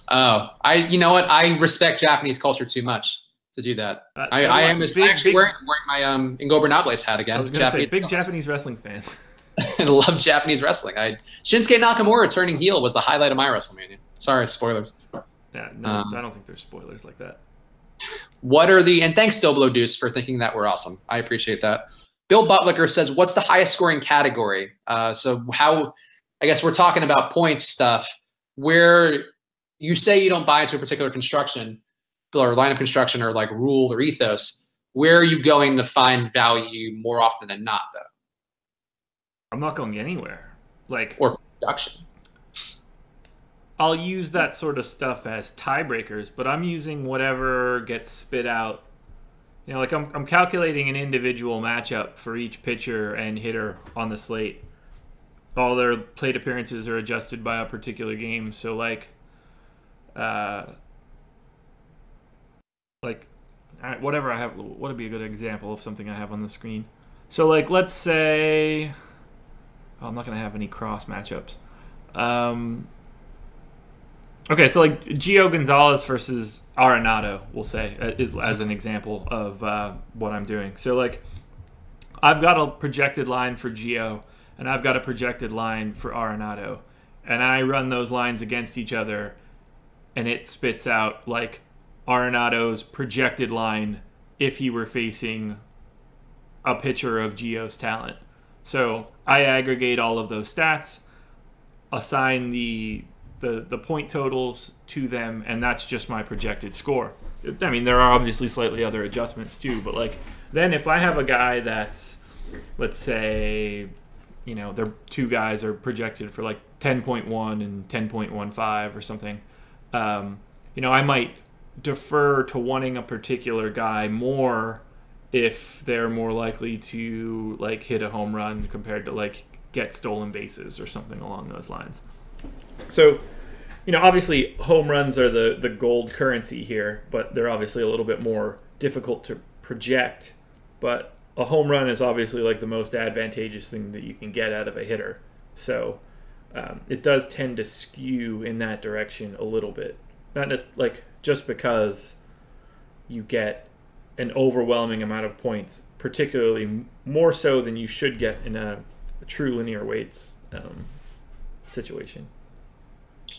Oh, you know what? I respect Japanese culture too much to do that. I am actually wearing my Ingobernables hat again. I was going to say, big Japanese wrestling fan. I love Japanese wrestling. Shinsuke Nakamura turning heel was the highlight of my WrestleMania. Sorry, spoilers. Yeah, no, I don't think there's spoilers like that. And thanks Doblo Deuce for thinking that we're awesome. I appreciate that. Bill Butlicker says, what's the highest scoring category? So how, I guess we're talking about points stuff, where you say you don't buy into a particular construction or line of construction or like rule or ethos. Where are you going to find value more often than not, though? I'm not going anywhere. Or production. I'll use that sort of stuff as tiebreakers, but I'm using whatever gets spit out. Like I'm calculating an individual matchup for each pitcher and hitter on the slate. All their plate appearances are adjusted by a particular game. So whatever I have, what would be a good example of something I have on the screen? So let's say I'm not going to have any cross matchups. Okay, so like Gio Gonzalez versus Arenado, we'll say, as an example of what I'm doing. So like I've got a projected line for Gio, and I've got a projected line for Arenado, and I run those lines against each other, and it spits out like Arenado's projected line if he were facing a pitcher of Gio's talent. So I aggregate all of those stats, assign the point totals to them, and that's just my projected score. I mean, there are obviously slightly other adjustments too, but like then if I have a guy that's, let's say, you know, their two guys are projected for like 10.1 and 10.15 or something, you know, I might defer to wanting a particular guy more if they're more likely to like hit a home run compared to like get stolen bases or something along those lines. So, you know, obviously home runs are the gold currency here, but they're obviously a little bit more difficult to project. But a home run is obviously like the most advantageous thing that you can get out of a hitter. So it does tend to skew in that direction a little bit. Not just because you get an overwhelming amount of points, particularly more so than you should get in a true linear weights situation.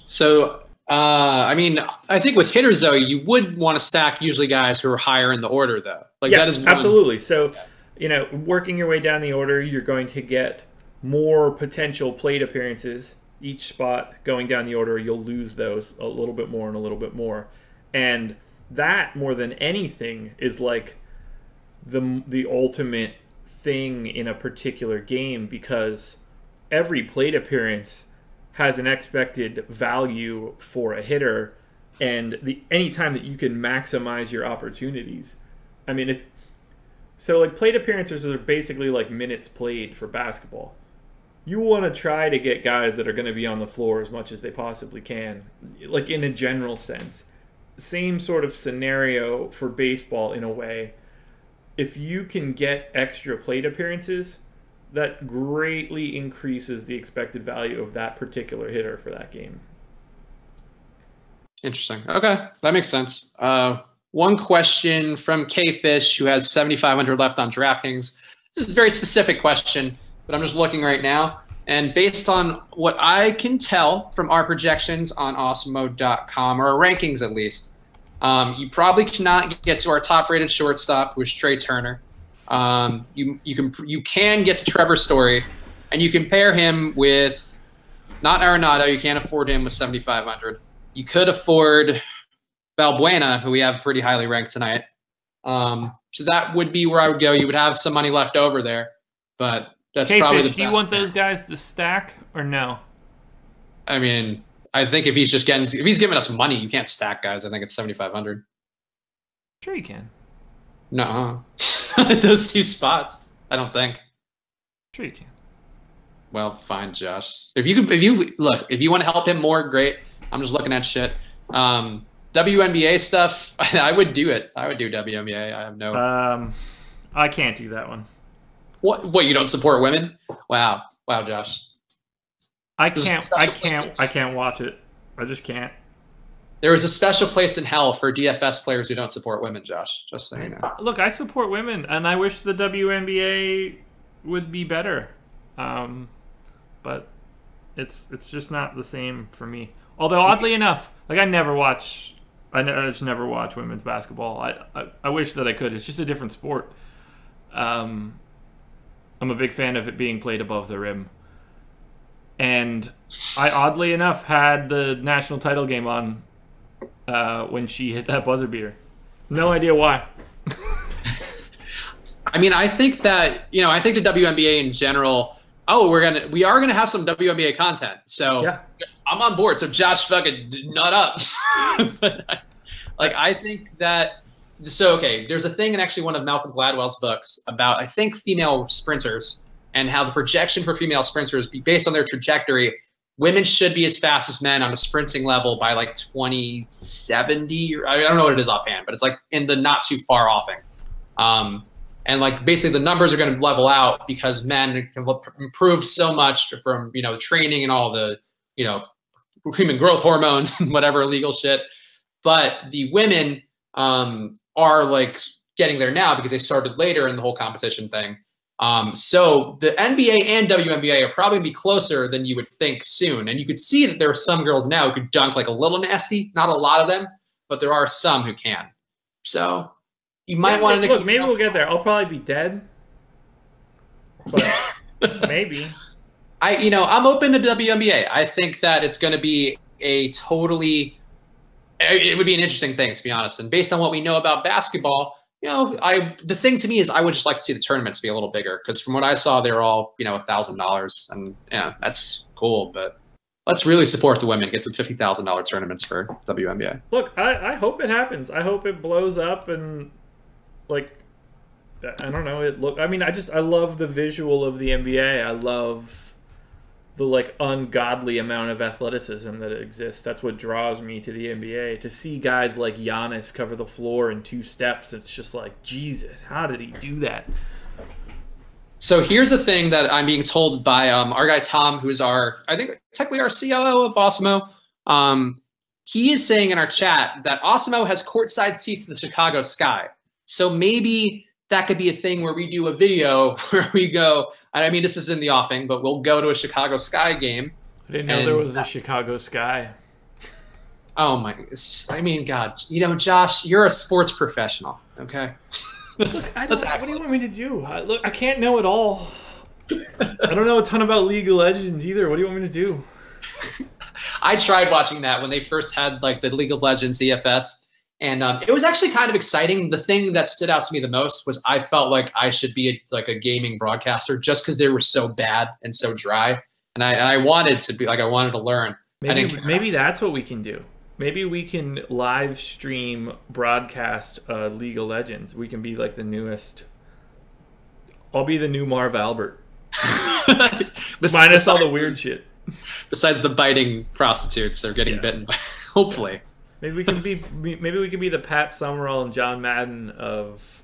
So, I mean, I think with hitters, though, you would want to stack usually guys who are higher in the order, though. Like yes, that is one. Absolutely. So, you know, working your way down the order, you're going to get more potential plate appearances. Each spot going down the order, you'll lose those a little bit more and a little bit more. And that, more than anything, is like the ultimate thing in a particular game, because every plate appearance has an expected value for a hitter, and any time that you can maximize your opportunities. I mean, so like plate appearances are basically like minutes played for basketball. You want to try to get guys that are going to be on the floor as much as they possibly can, like in a general sense. Same sort of scenario for baseball in a way. If you can get extra plate appearances, that greatly increases the expected value of that particular hitter for that game. Interesting. Okay, that makes sense. One question from K-Fish, who has 7,500 left on DraftKings. This is a very specific question, but I'm just looking right now. And based on what I can tell from our projections on awesomemode.com, or our rankings at least, you probably cannot get to our top-rated shortstop, who is Trey Turner. You can get to Trevor Story, and you can pair him with not Arenado. You can't afford him with 7,500. You could afford Balbuena, who we have pretty highly ranked tonight. So that would be where I would go. You would have some money left over there, but that's probably the best. Do you want those guys to stack or no? I mean, I think if he's giving us money, you can't stack guys. I think it's 7,500. Sure you can. No, those two spots. I don't think. Sure you can. Well, fine, Josh. If you want to help him more, great. I'm just looking at shit. WNBA stuff, I would do it. I would do WNBA. I have no. I can't do that one. What? You don't support women? Wow, Josh. I can't watch it. I just can't. There is a special place in hell for DFS players who don't support women, Josh. Just so you know. Look, I support women, and I wish the WNBA would be better. But it's just not the same for me. Although oddly enough, like I just never watch women's basketball. I wish that I could. It's just a different sport. I'm a big fan of it being played above the rim. And I oddly enough had the national title game on when she hit that buzzer beater. No idea why. I mean, I think that, I think the WNBA in general, we are gonna have some WNBA content. So yeah. I'm on board. So Josh, fucking nut up. But I think that. So okay, there's a thing in actually one of Malcolm Gladwell's books about, I think, female sprinters and how the projection for female sprinters, based on their trajectory, women should be as fast as men on a sprinting level by like 2070. I don't know what it is offhand, but it's like in the not too far offing. And like basically the numbers are going to level out because men have improved so much from, you know, training and all the, you know, human growth hormones and whatever illegal shit. But the women are like getting there now because they started later in the whole competition thing. So the NBA and WNBA are probably gonna be closer than you would think soon. And you could see that there are some girls now who could dunk like a little nasty, not a lot of them, but there are some who can. So you might want to look. Maybe we'll get there. I'll probably be dead, but maybe. I'm open to WNBA. I think that it's going to be it would be an interesting thing, to be honest. And based on what we know about basketball, you know, the thing to me is I would just like to see the tournaments be a little bigger because from what I saw, they're all, you know, $1,000, and yeah, that's cool. But let's really support the women. Get some $50,000 tournaments for WNBA. Look, I hope it happens. I hope it blows up and like I don't know. I mean, I love the visual of the NBA. I love the like ungodly amount of athleticism that exists. That's what draws me to the NBA. To see guys like Giannis cover the floor in 2 steps, it's just like, Jesus, how did he do that? So here's the thing that I'm being told by our guy Tom, who's I think technically our COO of Osmo. He is saying in our chat that Osmo has courtside seats in the Chicago Sky. So maybe that could be a thing where we do a video where we go, I mean, this is in the offing, but we'll go to a Chicago Sky game. I didn't know there was a Chicago Sky. Oh my, I mean, God, you know, Josh, you're a sports professional, okay? What do you want me to do? Look, I can't know it all. I don't know a ton about League of Legends either. What do you want me to do? I tried watching that when they first had like the League of Legends DFS. And it was actually kind of exciting. The thing that stood out to me the most was I felt like I should be a gaming broadcaster just because they were so bad and so dry. And I wanted to be like, I wanted to learn. Maybe that's what we can do. Maybe we can live stream broadcast League of Legends. We can be like the newest. I'll be the new Marv Albert. Minus all the weird shit. Besides the biting prostitutes or getting bitten by, hopefully. Maybe we can be the Pat Summerall and John Madden of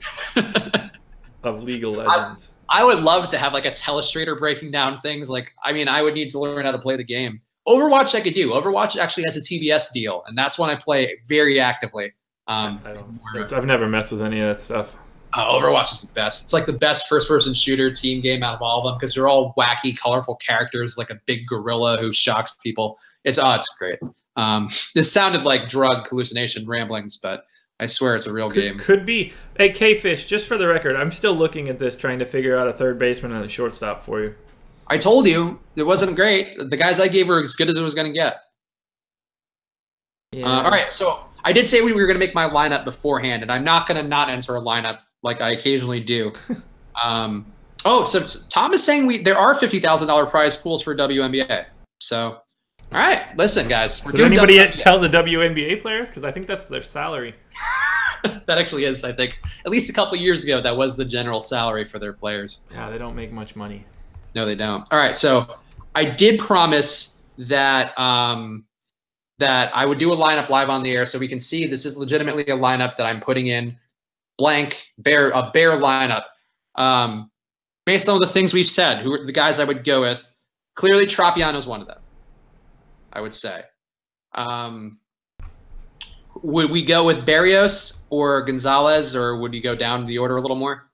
League of Legends. I would love to have like a telestrator breaking down things. Like, I mean, I would need to learn how to play the game. Overwatch I could do. Overwatch actually has a TBS deal, and that's when I play very actively. I've never messed with any of that stuff. Overwatch is the best. It's like the best first-person shooter team game out of all of them because they're all wacky, colorful characters, like a big gorilla who shocks people. It's great. This sounded like drug hallucination ramblings, but I swear it's a real game. Could be. Hey, K-Fish, just for the record, I'm still looking at this, trying to figure out a third baseman and a shortstop for you. I told you it wasn't great. The guys I gave were as good as it was going to get. Yeah. All right, so I did say we were going to make my lineup beforehand, and I'm not going to not enter a lineup like I occasionally do. So Tom is saying there are $50,000 prize pools for WNBA. So, all right, listen, guys. Did anybody tell the WNBA players? Because I think that's their salary. That actually is, I think. At least a couple of years ago, that was the general salary for their players. Yeah, they don't make much money. No, they don't. All right, so I did promise that that I would do a lineup live on the air so we can see this is legitimately a lineup that I'm putting in blank, a bare lineup. Based on the things we've said, who are the guys I would go with, clearly Tropiano is one of them, I would say. Would we go with Barrios or Gonzalez, or would you go down the order a little more?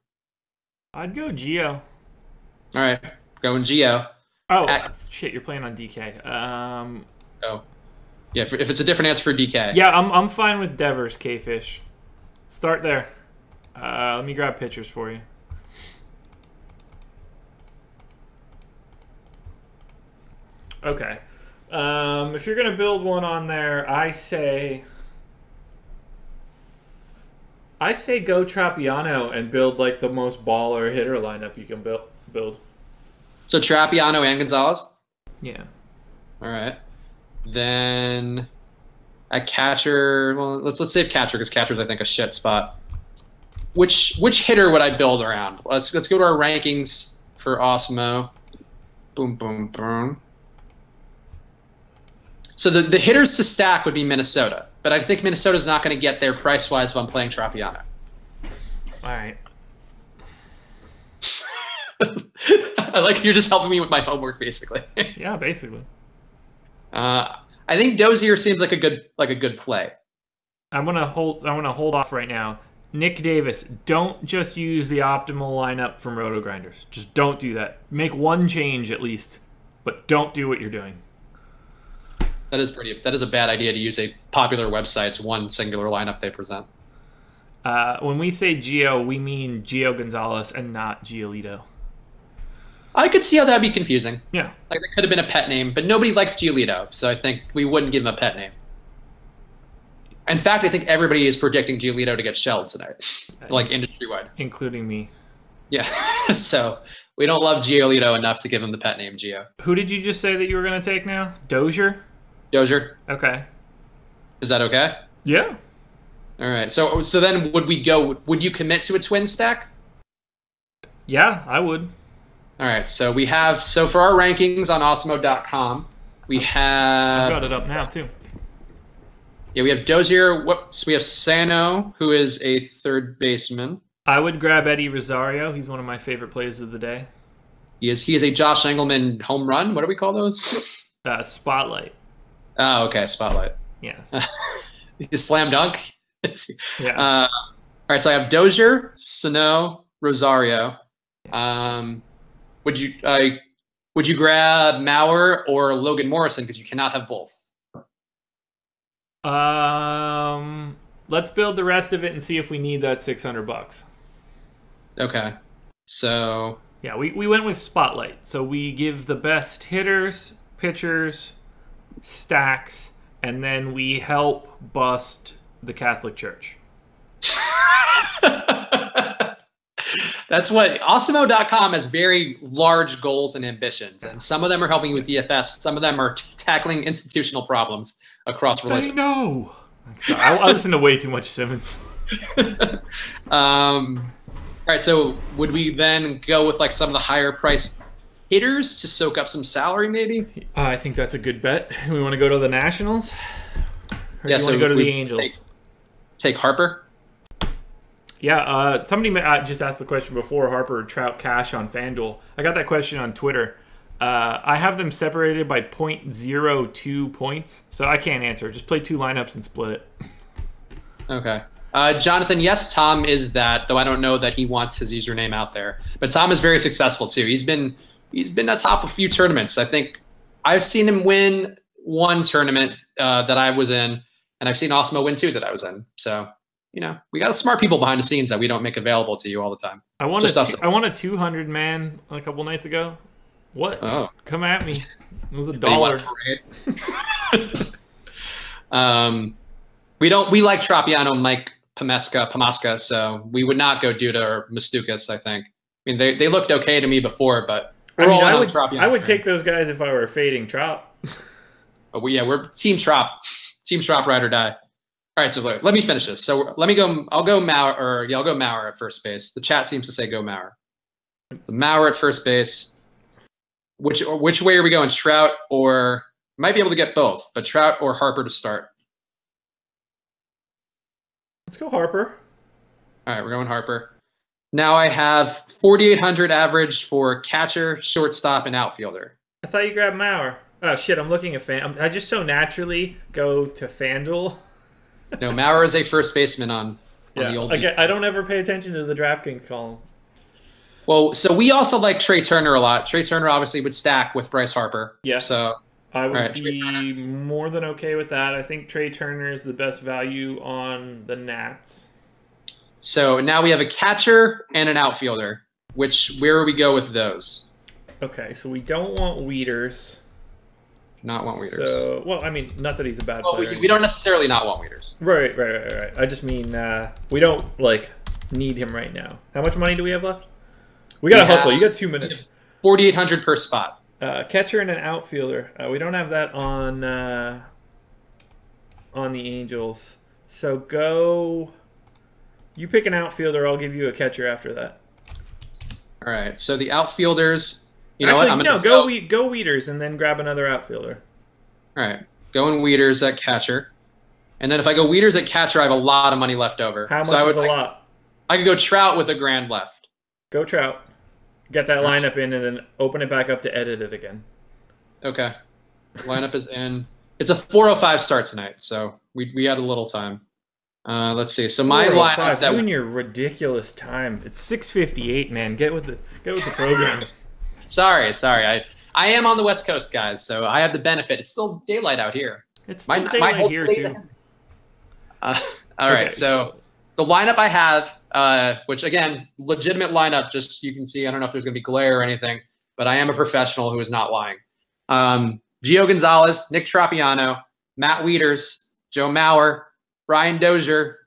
I'd go Gio. All right, going Gio. Oh, shit, you're playing on DK. Oh. Yeah, if it's a different answer for DK. Yeah, I'm fine with Devers, K-Fish. Start there. Let me grab pictures for you. Okay. If you're going to build one on there, I say go Tropiano and build like the most baller hitter lineup you can build. So Tropiano and Gonzalez? Yeah. All right. Then at catcher, well, let's save catcher because catcher's I think a shit spot. Which hitter would I build around? Let's go to our rankings for Osmo. Boom, boom, boom. So the hitters to stack would be Minnesota, but I think Minnesota's not going to get there price-wise if I'm playing Tropiano. All right. I like you're just helping me with my homework, basically. Yeah, basically. I think Dozier seems like a good play. I'm gonna hold off right now. Nick Davis, don't just use the optimal lineup from Roto Grinders. Just don't do that. Make one change at least, but don't do what you're doing. That is a bad idea to use a popular website's one singular lineup they present. When we say Gio, we mean Gio Gonzalez and not Giolito. I could see how that'd be confusing. Yeah. Like that could have been a pet name, but nobody likes Giolito, so I think we wouldn't give him a pet name. In fact, I think everybody is predicting Giolito to get shelled tonight, like industry-wide. Including me. Yeah, so we don't love Giolito enough to give him the pet name Gio. Who did you just say that you were going to take now? Dozier? Dozier. Okay. Is that okay? Yeah. All right. So then would you commit to a twin stack? Yeah, I would. All right. So for our rankings on Awesemo.com, we have... I've got it up now, too. Yeah, we have Dozier. We have Sano, who is a third baseman. I would grab Eddie Rosario. He's one of my favorite plays of the day. He is a Josh Engelman home run. What do we call those? Spotlight. Oh, okay. Spotlight. Yes. Slam dunk. Yeah. All right. So I have Dozier, Sano, Rosario. Would you grab Mauer or Logan Morrison, because you cannot have both? Let's build the rest of it and see if we need that $600. Okay. So yeah, we went with Spotlight. So we give the best hitters, pitchers, stacks, and then we help bust the Catholic Church. That's what Awesemo.com has very large goals and ambitions, and some of them are helping you with DFS. Some of them are tackling institutional problems across religion. I know. I listen to way too much Simmons. All right, so would we then go with like some of the higher priced hitters to soak up some salary, maybe? I think that's a good bet. We want to go to the Nationals, or yeah, do you want to go to the Angels? Take Harper. Yeah, somebody just asked the question before, Harper or Trout cash on FanDuel. I got that question on Twitter. I have them separated by 0.02 points, so I can't answer. Just play two lineups and split it. Okay. Jonathan, yes, Tom is that, though I don't know that he wants his username out there. But Tom is very successful, too. He's been atop a few tournaments. I think I've seen him win one tournament that I was in, and I've seen Awesemo win two that I was in. So, we got smart people behind the scenes that we don't make available to you all the time. I won a 200-man a couple nights ago. What? Oh. Come at me. It was $1. We like Tropiano and Mike Pomaska, so we would not go Duda or Mastukas, I think. I mean, they looked okay to me before, but I would take those guys if I were fading Trop. Oh, yeah, we're Team Trop. Team Trop, ride or die. All right, so let me finish this. So let me go. I'll go Mauer at first base. The chat seems to say go Mauer. Mauer at first base. Which way are we going? Trout or might be able to get both, but Trout or Harper to start? Let's go Harper. All right, we're going Harper. Now I have 4,800 average for catcher, shortstop, and outfielder. I thought you grabbed Mauer. Oh shit! I'm looking at I just so naturally go to FanDuel. No, Mauer is a first baseman on the old. I don't ever pay attention to the DraftKings column. Well, so we also like Trey Turner a lot. Trey Turner obviously would stack with Bryce Harper. Yes. So I would be more than okay with that. I think Trey Turner is the best value on the Nats. So now we have a catcher and an outfielder. Where do we go with those? Okay, so we don't want Wieters. Not want Wieters. So, well, I mean, not that he's a bad player. We don't necessarily not want Wieters. Right. I just mean we don't need him right now. How much money do we have left? We got to hustle. You got 2 minutes. 4,800 per spot. Catcher and an outfielder. We don't have that on the Angels. So go. You pick an outfielder. I'll give you a catcher after that. All right. So the outfielders. Go Wieters and then grab another outfielder. All right. Going Wieters at catcher. And then if I go Wieters at catcher, I have a lot of money left over. How much is a lot? I could go Trout with $1,000 left. Go Trout. get that lineup in, and then open it back up to edit it again. Okay. Lineup is in. It's a 4:05 start tonight, so we had a little time. Let's see. So my lineup you and your ridiculous time. It's 6:58, man. Get with the program. Sorry. I am on the West Coast, guys, so I have the benefit. It's still daylight out here. It's still daylight here too. All right. So the lineup I have, which again, legitimate lineup. Just you can see. I don't know if there's going to be glare or anything, but I am a professional who is not lying. Gio Gonzalez, Nick Tropiano, Matt Wieters, Joe Mauer, Brian Dozier,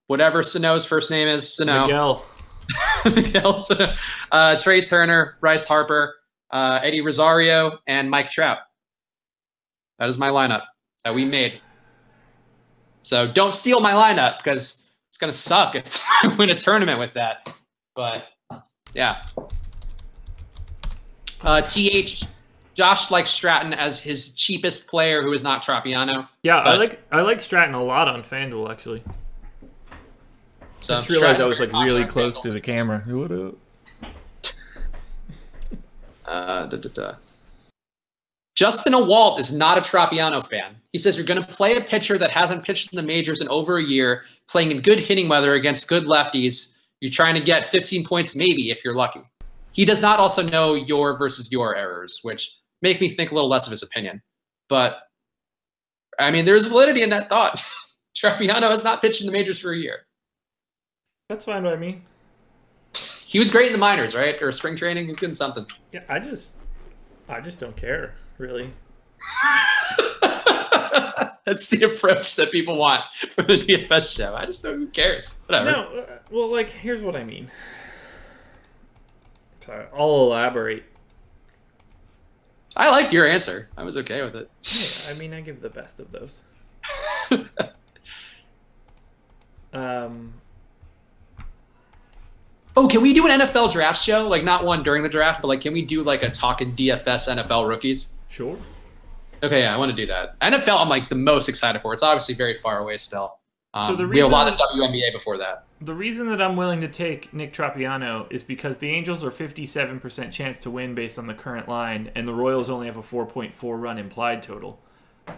whatever Sano's first name is, Sano. Miguel. Trey Turner, Bryce Harper, Eddie Rosario, and Mike Trout. That is my lineup that we made. So don't steal my lineup because it's going to suck if I win a tournament with that. But, yeah. TH, Josh likes Stratton as his cheapest player who is not Tropiano. Yeah, I like Stratton a lot on FanDuel, actually. So I just realized I was like really close to the camera. What up? Justin Awalt is not a Tropiano fan. He says you're going to play a pitcher that hasn't pitched in the majors in over a year, playing in good hitting weather against good lefties. You're trying to get 15 points maybe if you're lucky. He does not also know your versus your errors, which make me think a little less of his opinion. But, I mean, there's validity in that thought. Tropiano has not pitched in the majors for a year. That's fine by me. He was great in the minors, right? Or spring training. He was good in something. Yeah, I just don't care, really. That's the approach that people want from the DFS show. I just don't. Who cares? Whatever. No, well, like, here's what I mean. Sorry, I'll elaborate. I liked your answer. I was okay with it. Yeah, I mean, I give the best of those. Oh, can we do an NFL draft show? Like, not one during the draft, but like, can we do like a talking DFS NFL rookies? Sure. Okay, yeah, I want to do that. NFL, I'm like the most excited for. It's obviously very far away still. So we have a lot of WNBA before that. The reason that I'm willing to take Nick Tropiano is because the Angels are 57% chance to win based on the current line, and the Royals only have a 4.4 run implied total.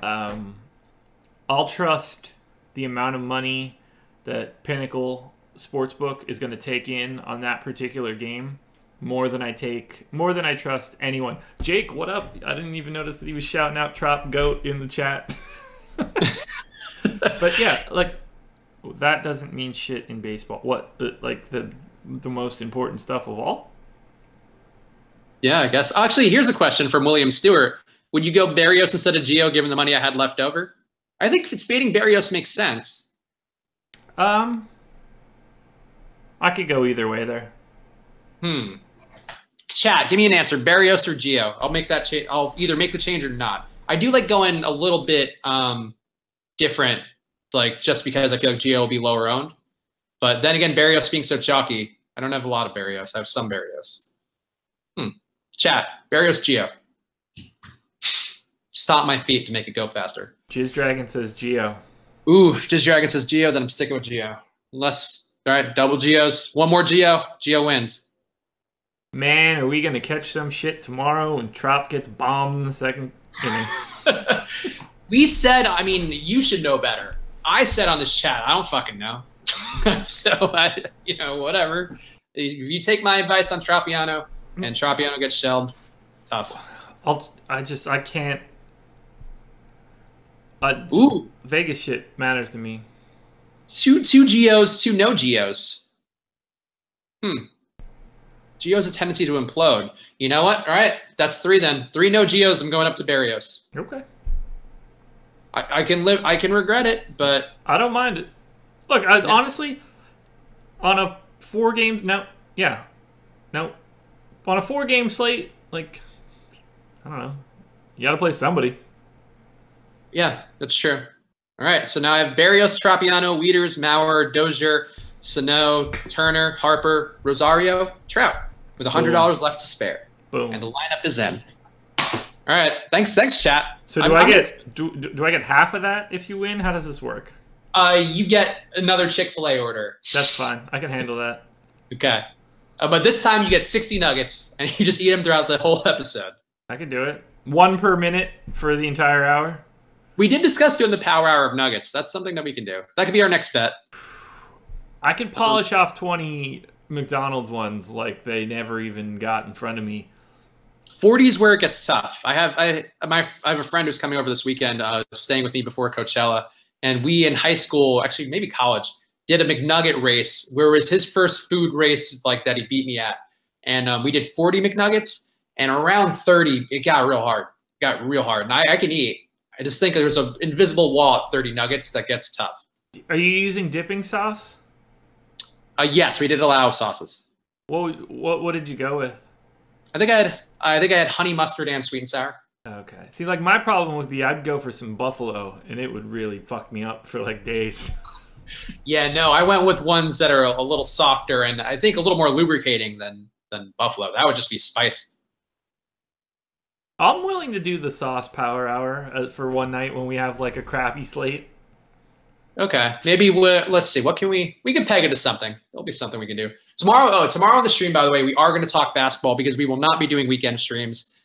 I'll trust the amount of money that Pinnacle Sportsbook is going to take in on that particular game more than I trust anyone. Jake, what up? I didn't even notice that he was shouting out Trop Goat in the chat. But yeah, like, that doesn't mean shit in baseball. What, like the most important stuff of all? Yeah, I guess. Actually, here's a question from William Stewart. Would you go Barrios instead of Gio given the money I had left over? I think if it's fading Barrios makes sense. I could go either way there. Chat, give me an answer. Barrios or Gio? I'll make that change. I'll either make the change or not. I do like going a little bit different, like just because I feel like Gio will be lower owned. But then again, Barrios being so chalky, I don't have a lot of Barrios. I have some Barrios. Chat, Barrios, Gio. Stomp my feet to make it go faster. Jizz Dragon says Gio. Ooh, if Jizz Dragon says Gio, then I'm sticking with Gio. Unless, all right, double Gios. One more Gio. Gio wins. Man, are we going to catch some shit tomorrow when Trop gets bombed in the second inning? We said, I mean, you should know better. I said on this chat, I don't fucking know. So, whatever. If you take my advice on Tropiano and Tropiano gets shelled, tough. I can't. Ooh. Vegas shit matters to me. Two Geos, two no Geos. Geo has a tendency to implode. You know what? All right, that's three then. Three no Geos. I'm going up to Barrios. Okay. I can live. I can regret it, but I don't mind it. Look, honestly, on a 4-game on a 4-game slate, like, I don't know, you got to play somebody. Yeah, that's true. All right, so now I have Barrios, Tropiano, Wieters, Mauer, Dozier, Sano, Turner, Harper, Rosario, Trout, with $100 left to spare. Boom. And the lineup is in. All right, thanks, chat. So do I get half of that if you win? How does this work? You get another Chick-fil-A order. That's fine. I can handle that. Okay. But this time you get 60 nuggets, and you just eat them throughout the whole episode. I could do it. 1 per minute for the entire hour. We did discuss doing the power hour of nuggets. That's something that we can do. That could be our next bet. I could polish off 20 McDonald's ones like they never even got in front of me. 40 is where it gets tough. I have a friend who's coming over this weekend, staying with me before Coachella, and we in high school, actually maybe college, did a McNugget race where it was his first food race like that he beat me at, and we did 40 McNuggets, and around 30 it got real hard. And I can eat. I just think there's an invisible wall at 30 nuggets that gets tough. Are you using dipping sauce? Yes, we did allow sauces. What did you go with? I think I had honey mustard and sweet and sour. Okay. See, like my problem would be I'd go for some buffalo, and it would really fuck me up for like days. Yeah, no, I went with ones that are a little softer and I think a little more lubricating than buffalo. That would just be spice. I'm willing to do the sauce power hour for one night when we have like a crappy slate. Okay, maybe let's see. What can we can peg it to something. There'll be something we can do tomorrow. Tomorrow on the stream, by the way, we are going to talk basketball because we will not be doing weekend streams.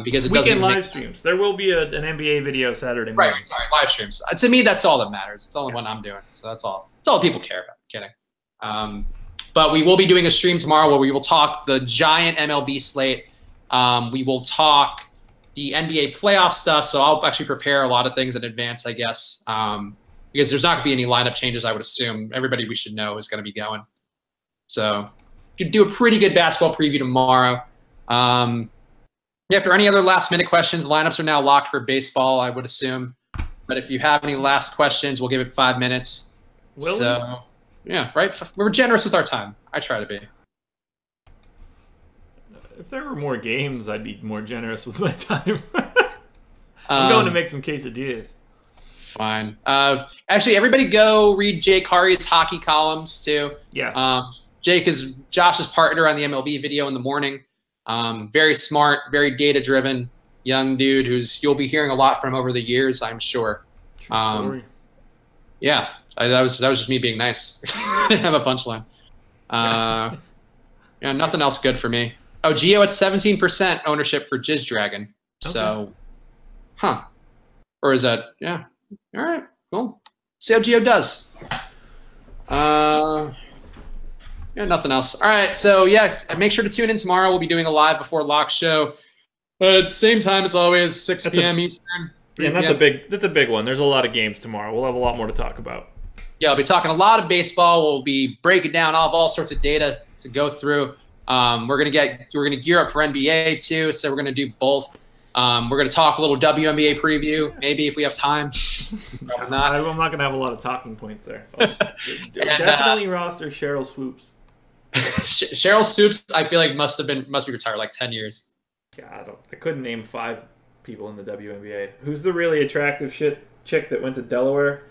Because it weekend live streams. There will be an NBA video Saturday morning. Right, sorry, live streams. To me, that's all that matters. It's the only one I'm doing, so that's all. That's all people care about. Kidding. But we will be doing a stream tomorrow where we will talk the giant MLB slate. We will talk the NBA playoff stuff. So I'll actually prepare a lot of things in advance, I guess. Because there's not going to be any lineup changes, I would assume. Everybody we should know is going to be going. So you could do a pretty good basketball preview tomorrow. If there are any other last-minute questions, lineups are now locked for baseball, I would assume. But if you have any last questions, we'll give it 5 minutes. So, yeah, right? We're generous with our time. I try to be. If there were more games, I'd be more generous with my time. I'm going to make some quesadillas. Fine. Actually, everybody go read Jake Hari's hockey columns, too. Yeah. Jake is Josh's partner on the MLB video in the morning. Very smart, very data-driven young dude you'll be hearing a lot from over the years, I'm sure. True story. Yeah, that was just me being nice. I didn't have a punchline. Yeah, nothing else good for me. Oh, Gio at 17% ownership for Jizz Dragon. So, huh? Or is that? Yeah. All right. Cool. See how Gio does. Yeah, nothing else. All right, so yeah, make sure to tune in tomorrow. We'll be doing a live before lock show. Same time as always, 6 p.m. Eastern. Yeah, that's a big one. There's a lot of games tomorrow. We'll have a lot more to talk about. Yeah, I'll be talking a lot of baseball. We'll be breaking down all sorts of data to go through. We're gonna gear up for NBA too, so we're gonna do both. We're gonna talk a little WNBA preview, maybe if we have time. Probably not. I'm not gonna have a lot of talking points there. Definitely roster Cheryl Swoops. Cheryl Swoops, I feel like must be retired like 10 years. Yeah, I couldn't name 5 people in the WNBA. Who's the really attractive chick that went to Delaware?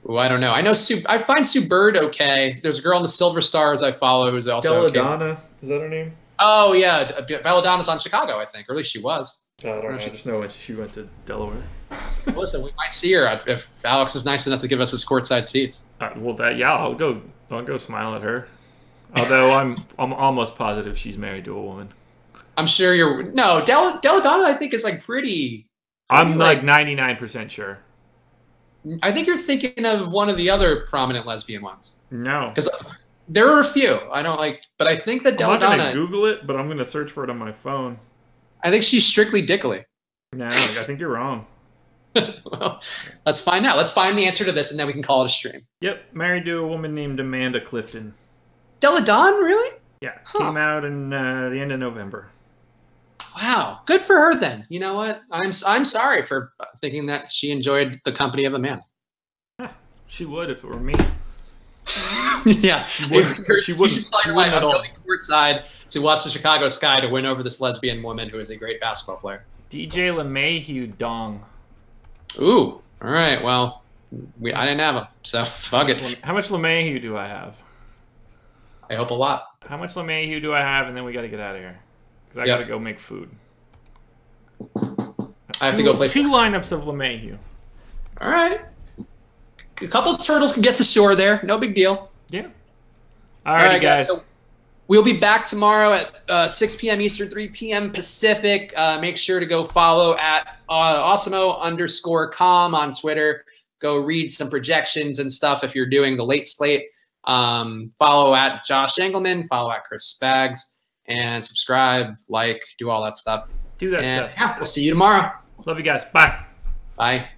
Oh, I don't know. I find Sue Bird okay. There's a girl in the Silver Stars I follow who's also Belladonna. Okay. Is that her name? Oh yeah, Belladonna's on Chicago, I think, or at least she was. I don't know. I just know she went to Delaware. Listen, we might see her if Alex is nice enough to give us his courtside seats. I'll go smile at her. Although I'm almost positive she's married to a woman. I'm sure Belladonna I think is like pretty. I'm like 99% sure. I think you're thinking of one of the other prominent lesbian ones. No, because there are a few. I don't like, but I think that Belladonna. I'm not gonna Google it, but I'm gonna search for it on my phone. I think she's strictly dickly. No, I think you're wrong. Well, let's find out. Let's find the answer to this, and then we can call it a stream. Yep, married to a woman named Amanda Clifton. Belladonna, really? Yeah, came out in the end of November. Wow, good for her then. You know what? I'm sorry for thinking that she enjoyed the company of a man. She would if it were me. Yeah, she wouldn't. She wouldn't at all. I'm going courtside to watch the Chicago Sky to win over this lesbian woman who is a great basketball player. DJ LeMahieu dong. Ooh, all right. Well, I didn't have him, so fuck it. How much LeMahieu do I have? I hope a lot. How much LeMahieu do I have, and then we got to get out of here because I got to go make food. I have to go play. 2 lineups of LeMahieu. All right. A couple of turtles can get to shore there. No big deal. Yeah. All right, guys. So We'll be back tomorrow at 6 p.m. Eastern, 3 p.m. Pacific. Make sure to go follow at Awesemo_com on Twitter. Go read some projections and stuff if you're doing the late slate. Follow at Josh Engelman. Follow at Chris Spags. And subscribe, like, do all that stuff. Do that and stuff. Yeah, we'll see you tomorrow. Love you guys. Bye. Bye.